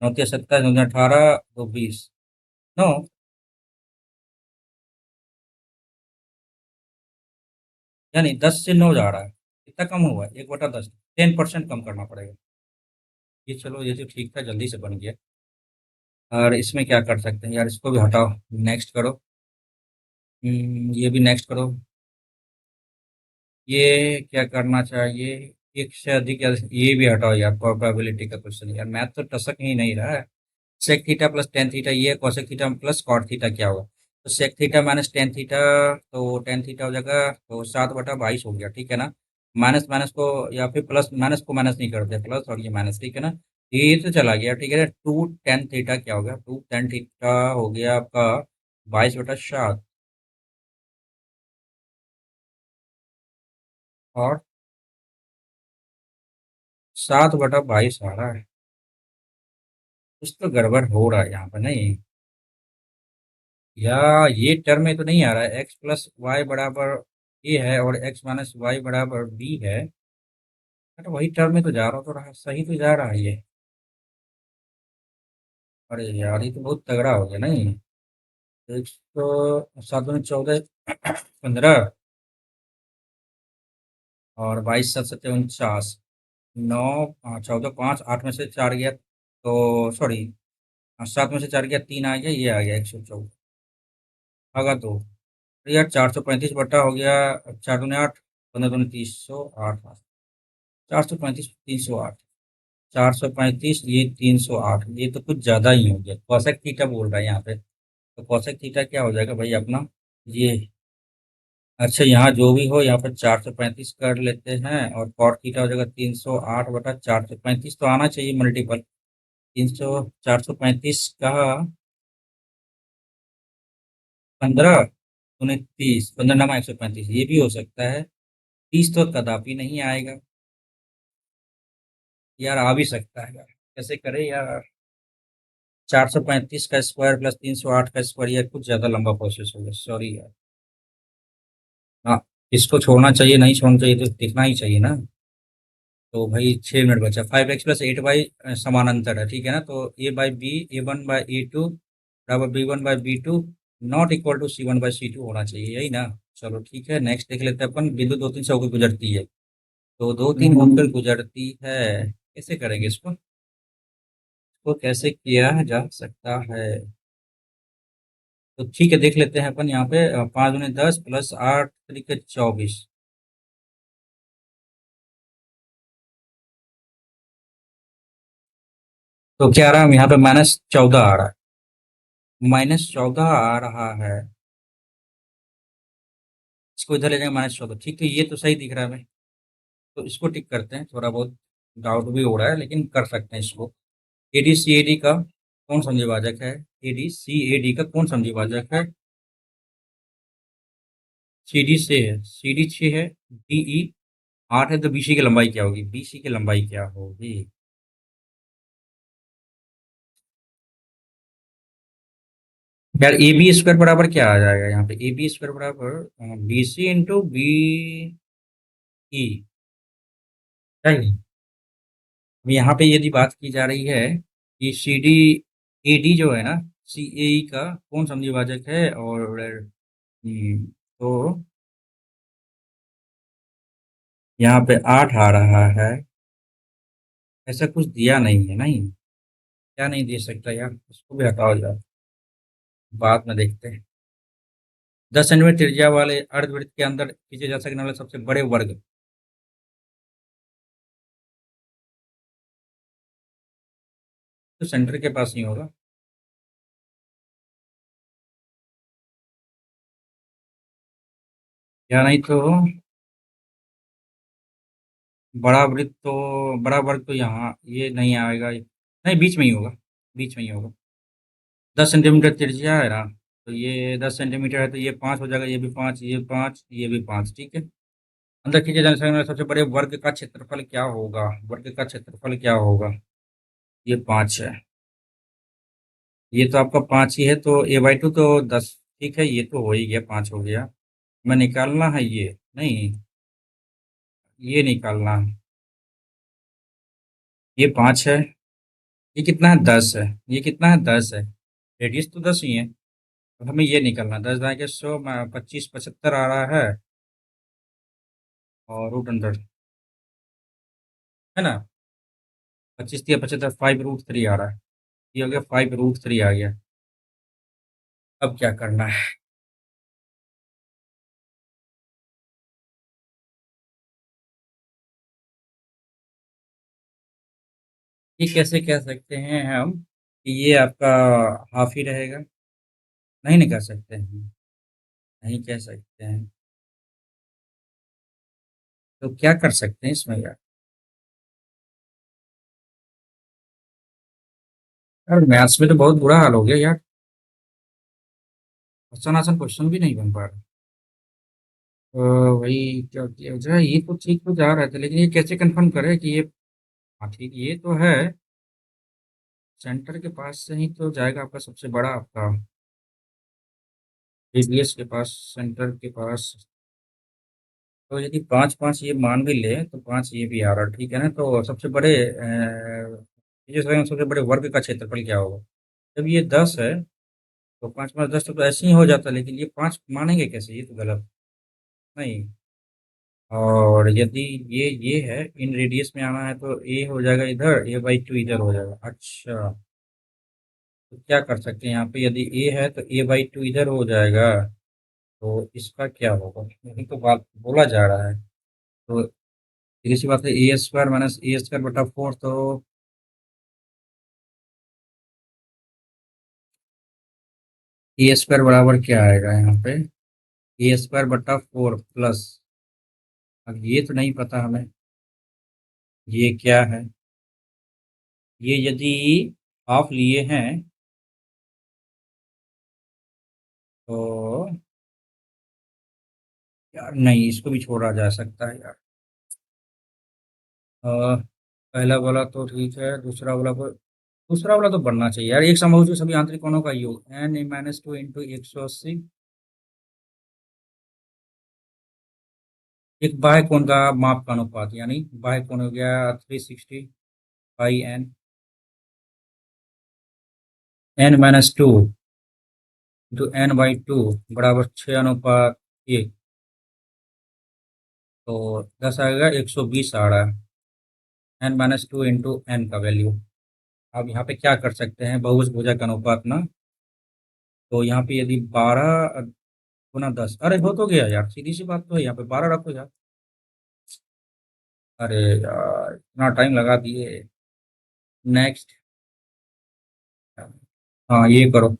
9 27 18 तो 20, नो, यानी 10 से 9 जा रहा है, कितना कम हुआ, 1/10, 10% कम करना पड़ेगा। ये चलो, ये तो ठीक था, जल्दी से बन गया। और इसमें क्या कर सकते हैं यार, इसको भी हटाओ, नेक्स्ट करो। ये भी नेक्स्ट करो। ये क्या करना चाहिए, एक से अधिक ये भी हटाओ यार, प्रोबेबिलिटी का क्वेश्चन, यार मैथ तो टसक ही नहीं रहा है। Sec theta plus tan theta, ये cosec theta plus cot theta क्या होगा, तो sec theta minus tan theta, तो टेन थीटा हो जाएगा, तो 7/22 हो गया, ठीक है ना। माइनस माइनस को, या फिर प्लस माइनस को माइनस नहीं करते, प्लस और ये माइनस, ठीक है ना। ये तो चला गया, ठीक है, टू टेन थीटा क्या हो गया, टू टेन थीटा हो गया आपका 22/7, और 7/22 आ रहा है। कुछ तो गड़बड़ हो रहा है यहाँ पर, नहीं, या ये टर्म में तो नहीं आ रहा है, एक्स प्लस वाई बराबर ए है और एक्स माइनस वाई बराबर बी है, तो वही टर्म में तो जा रहा, तो रहा सही तो जा रहा है ये। अरे यार, ये तो बहुत तगड़ा हो गया, नहीं, 107 14 15, और 22 7 7 49, 9 14 5 8 में से 4 गया, तो सॉरी, 7 में से 4 गया, 3 आ गया, ये आ गया 114, भागा 2, अरे यार 435 बटा हो गया, 4 दूनी 8, 15 दूनी 30, 108, 435 308, 435 ये 308, ये तो कुछ ज़्यादा ही हो गया, कौशक थीटा बोल रहा है यहाँ पे, तो कौशक थीटा क्या हो जाएगा भाई अपना, ये, अच्छा यहाँ जो भी हो, यहाँ पर 435 कर लेते हैं, और कॉट थीटा हो जाएगा 308/435, तो आना चाहिए मल्टीपल, 435 का 15 दूनी 30, 15 नमा 135, ये भी हो सकता है, 30 तो कदापि नहीं आएगा, यार आ भी सकता है यार, कैसे करें यार, 435 का स्क्वायर प्लस 308 का स्क्वायर, ये कुछ ज्यादा लंबा प्रोसेस हो गया, सॉरी यार। हाँ, इसको छोड़ना चाहिए, नहीं छोड़ना चाहिए, तो दिखना ही चाहिए ना। तो भाई 6 मिनट बचा, 5x+8y समानांतर है, ठीक है ना, तो a/b a1/a2 बराबर b1/b2 not equal to c1/c2 होना चाहिए, यही ना। चलो ठीक है, नेक्स्ट देख लेते हैं अपन, बिंदु 2 3 से होकर गुजरती है, तो 2 3 होकर गुजरती है, कैसे करेंगे इसको, इसको कैसे किया जा सकता है, तो ठीक है, देख लेते हैं अपन यहाँ पे, 5 दूनी 10 प्लस 8 3 24, तो क्या आ रहा है यहाँ पे, -14 आ रहा है, -14 आ रहा है, इसको इधर ले जाएंगे -14, ठीक है, ये तो सही दिख रहा है हमें, तो इसको टिक करते हैं, थोड़ा बहुत डाउट भी हो रहा है लेकिन कर सकते हैं इसको। एडी सी एडी का कौन समझिभाजक है, एडी सी एडी का कौन समझिभाजक है, सी डी से है, सी डी 6 है, डी ई 8 है, तो बीसी की लंबाई क्या होगी, बीसी की लंबाई क्या होगी, यार ए बी स्क्वायर बराबर क्या आ जाएगा यहाँ पे, ए बी स्क्वायर बराबर B C into B E, अब यहाँ पे यदि बात की जा रही है कि सी डी ए डी जो है ना, सी ए ई का कौन समद्विभाजक है, और तो यहाँ पे 8 आ रहा है, ऐसा कुछ दिया नहीं है, नहीं, क्या नहीं दे सकता यार, उसको भी हटाओ यार, बाद में देखते हैं। 10 सेंटीमीटर त्रिज्या वाले अर्धवृत्त के अंदर खींचे जा सकने वाले सबसे बड़े वर्ग, तो सेंटर के पास ही होगा, या नहीं तो बड़ा वर्ग तो यहाँ ये नहीं आएगा, नहीं, बीच में ही होगा, बीच में ही होगा, 10 सेंटीमीटर त्रिज्या है ना, तो ये 10 सेंटीमीटर है, तो ये 5 हो जाएगा, ये भी 5, ये 5, ये भी 5, ठीक है, अंदर खींचे जाने वाले सबसे बड़े वर्ग का क्षेत्रफल क्या होगा? वर्ग का क्षेत्रफल क्या होगा? ये 5 है। ये तो आपका 5 ही है, तो a/2 तो 10। ठीक है, ये तो हो ही गया, 5 हो गया। मैं निकालना है ये नहीं, ये निकालना है। ये 5 है। ये कितना है? 10 है। ये कितना है? 10 है। रेडियस तो 10 ही है। अब हमें ये निकालना है। 10 दाए के 100, 25, 75 आ रहा है, और रूट अंदर है ना। 25 दिया 75, 5√3 आ रहा है। ये हो गया, 5√3 आ गया। अब क्या करना है? ये कैसे कह सकते हैं हम कि ये आपका हाफ ही रहेगा? नहीं, नहीं कह सकते हैं। नहीं कह सकते हैं। तो क्या कर सकते हैं इसमें यार? यार मैथ्स में तो बहुत बुरा हाल हो गया यार। आसान आसान क्वेश्चन भी नहीं बन पा रहा। वही क्या किया जाए? ये तो ठीक तो जा रहा था, लेकिन ये कैसे कंफर्म करें कि ये, हाँ ठीक, ये तो है। सेंटर के पास से ही तो जाएगा आपका सबसे बड़ा, आपका रेडियस के पास, सेंटर के पास। तो यदि 5 5 ये मान भी ले, तो 5 ये भी आ रहा है, ठीक है ना। तो सबसे बड़े ये सबसे बड़े वर्ग का क्षेत्रफल क्या होगा? जब ये 10 है, तो 5 5 10 तो ऐसे ही हो जाता, लेकिन ये 5 मानेंगे कैसे? ये तो गलत नहीं। और यदि ये है, इन रेडियस में आना है, तो ए हो जाएगा इधर, a/2 इधर हो जाएगा। अच्छा, तो क्या कर सकते हैं यहाँ पे? यदि ए है तो a/2 इधर हो जाएगा। तो इसका क्या होगा? यही तो बात बोला जा रहा है। तो सीधी सी बात है, a² - a² बटा 4। तो a² बराबर क्या आएगा यहाँ पे? a² बटा 4 प्लस, अब ये तो नहीं पता हमें, ये क्या है। ये यदि हाफ लिए हैं, तो यार नहीं, इसको भी छोड़ा जा सकता है यार। अ, पहला वाला तो ठीक है, दूसरा वाला तो बनना चाहिए यार। एक समबाहु के सभी आंतरिक कोणों का योग n - 2 इंटू 180। एक बाह्य कोण का माप का अनुपात, यानी बाह्य कोण हो गया 360 बाई n - 2 इंटू n/2 बराबर 6:1। तो 10 आएगा, 120 आ रहा है। n - 2 इंटू n का वैल्यू। अब यहाँ पे क्या कर सकते हैं? बहुभुज भुजक अनुपात ना। तो यहाँ पे यदि 12 × 10, अरे हो तो गया यार, सीधी सी बात तो है, यहाँ पे 12 रखो यार। अरे यार, इतना टाइम लगा दिए। नेक्स्ट। हाँ, ये करो।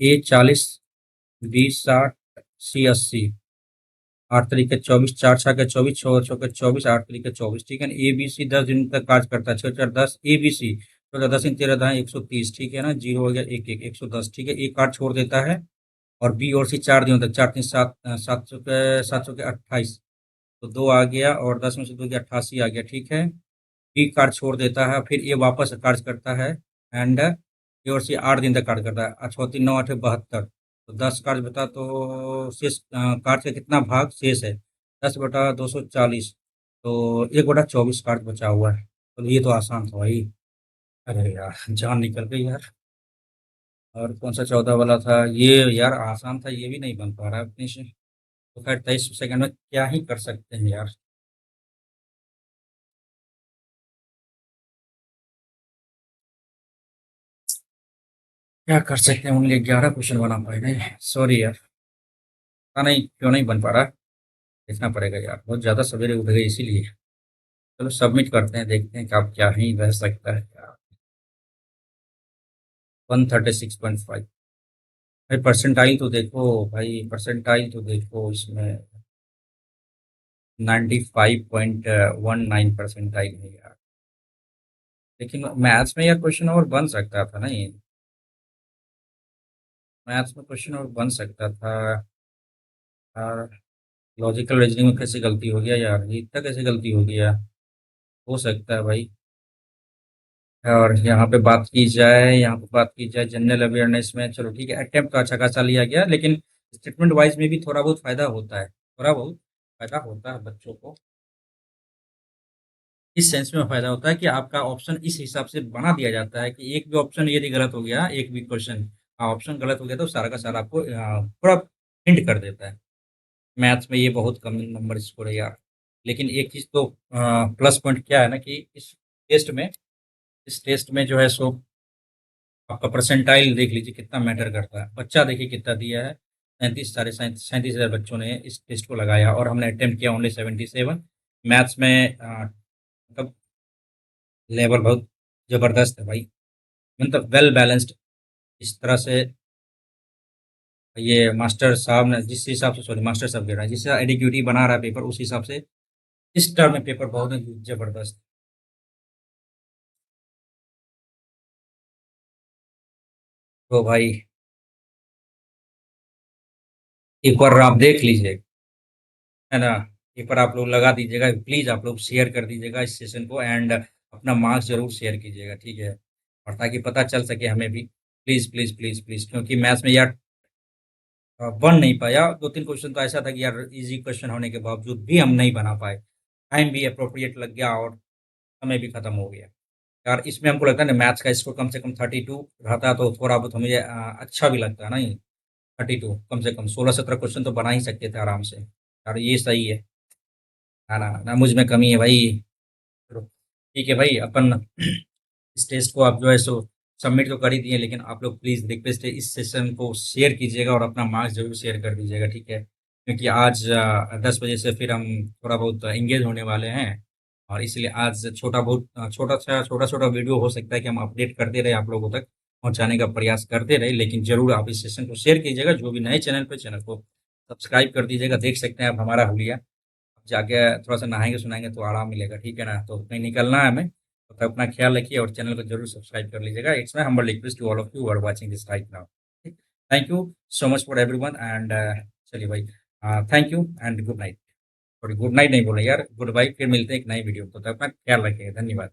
A40, B60, C80, 8 × 24, 4 × 6 = 24, 6 × 6 = 24, 8 × 24, ठीक है ना। ABC 10 दिन तक कार्य करता है, 6 × 4 = 10 ABC। तो 10 × 3 = 13 = 130, ठीक है ना। जीरो हो गया, एक एक 110, ठीक है। एक कार्ड छोड़ देता है। और बी और सी 4 दिनों तक, 4 × 3 = 7, 7 × 7 = 28। तो 2 आ गया, और 10 में से 2 गया, 88 आ गया, ठीक है। बी कार्ड छोड़ देता है, फिर ये वापस कार्य करता है। एंड ये और सी 8 दिन तक कार्य करता है। 8 × 3 = 9, 8 × 72। तो 10 कार्य बता, तो शेष कार्य का कितना भाग शेष है? 10/240। तो 1/24 कार्य बचा हुआ है। तो ये तो आसान था भाई। अरे यार, जान निकल गई यार। और कौन सा 14 वाला था ये? यार आसान था, ये भी नहीं बन पा रहा है अपने से। तो खैर, 23 सेकंड में क्या ही कर सकते हैं यार। क्या कर सकते हैं? ओनली 11 क्वेश्चन बना पाए नहीं, सॉरी यार। पता नहीं क्यों नहीं बन पा रहा। देखना पड़ेगा यार, बहुत ज़्यादा सवेरे उठ गए इसीलिए। चलो सबमिट करते हैं, देखते हैं कि आप क्या ही रह सकता है यार। 136.5। भाई परसेंटाइल तो देखो, भाई परसेंटाइल तो देखो इसमें। 95.19 है यार। लेकिन मैथ्स में यार क्वेश्चन और बन सकता था नहीं। मैथ्स में क्वेश्चन और बन सकता था यार। लॉजिकल रीजनिंग में कैसे गलती हो गया यार? ये इतना कैसे गलती हो गया? हो सकता है भाई। और यहाँ पे बात की जाए जनरल अवेयरनेस में, चलो ठीक है, अटेम्प्ट तो अच्छा खासा लिया गया, लेकिन स्टेटमेंट वाइज में भी थोड़ा बहुत फ़ायदा होता है, थोड़ा बहुत फ़ायदा होता है बच्चों को। इस सेंस में फ़ायदा होता है कि आपका ऑप्शन इस हिसाब से बना दिया जाता है कि एक भी ऑप्शन यदि गलत हो गया, एक भी क्वेश्चन ऑप्शन गलत हो गया तो सारा का सारा आपको पूरा हिंट कर देता है। मैथ्स में ये बहुत कम नंबर स्कोर है यार। लेकिन एक चीज़ तो प्लस पॉइंट क्या है ना कि टेस्ट में इस टेस्ट में जो है सो आपका परसेंटाइल देख लीजिए कितना मैटर करता है। बच्चा देखिए कितना दिया है, 37 साढ़े 37,000 बच्चों ने इस टेस्ट को लगाया और हमने अटेम्प्ट किया ओनली 77। मैथ्स में मतलब लेवल बहुत ज़बरदस्त है भाई, मतलब वेल बैलेंस्ड। इस तरह से ये मास्टर साहब ने जिस हिसाब से, सॉरी मास्टर साहब कह रहा है, जिस हिसाब एडिक्यूटी बना रहा है पेपर, उस हिसाब से इस टर्म में पेपर बहुत ही ज़बरदस्त। तो भाई एक बार आप देख लीजिए, है ना? एक बार आप लोग लगा दीजिएगा, प्लीज़ आप लोग शेयर कर दीजिएगा इस सेशन को, एंड अपना मार्क्स ज़रूर शेयर कीजिएगा, ठीक है? और ताकि पता चल सके हमें भी। प्लीज़, प्लीज़, प्लीज़, प्लीज़, क्योंकि मैथ्स में यार बन नहीं पाया। 2-3 क्वेश्चन तो ऐसा था कि यार ईज़ी क्वेश्चन होने के बावजूद भी हम नहीं बना पाए। टाइम भी एप्रोप्रिएट लग गया और समय भी खत्म हो गया। यार इसमें हमको लगता है ना मैथ्स का स्कोर कम से कम 32 रहता तो थोड़ा बहुत हमें अच्छा भी लगता, नहीं? 32 कम से कम 16-17 क्वेश्चन तो बना ही सकते थे आराम से। यार ये सही है। ना, ना, ना मुझ में कमी है भाई। चलो, ठीक है भाई, अपन इस टेस्ट को आप जो है सो सबमिट तो कर ही दिए, लेकिन आप लोग प्लीज़ रिक्वेस्ट है इस सेशन को शेयर कीजिएगा और अपना मार्क्स ज़रूर शेयर कर दीजिएगा, ठीक है? क्योंकि आज 10 बजे से फिर हम थोड़ा बहुत एंगेज होने वाले हैं, और इसलिए आज छोटा बहुत छोटा-छोटा वीडियो हो सकता है कि हम अपडेट करते रहें, आप लोगों तक पहुँचाने का प्रयास करते रहें, लेकिन ज़रूर आप इस सेशन को शेयर कीजिएगा। जो भी नए चैनल पे, चैनल को सब्सक्राइब कर दीजिएगा। देख सकते हैं आप हमारा हुलिया। जाके थोड़ा-सा नहाएँगे-सुनाएँगे तो आराम मिलेगा, ठीक है ना? तो कहीं निकलना है हमें, तो अपना ख़्याल रखिए और चैनल को ज़रूर सब्सक्राइब कर लीजिएगा। It's my humble request to all of you who are watching this right now. Thank you so much for everyone, and चलिए भाई, thank you and good night. Sorry good night नहीं बोला यार, good bye. फिर मिलते हैं एक नई वीडियो, तो तब तक ख़्याल रखिएगा। धन्यवाद।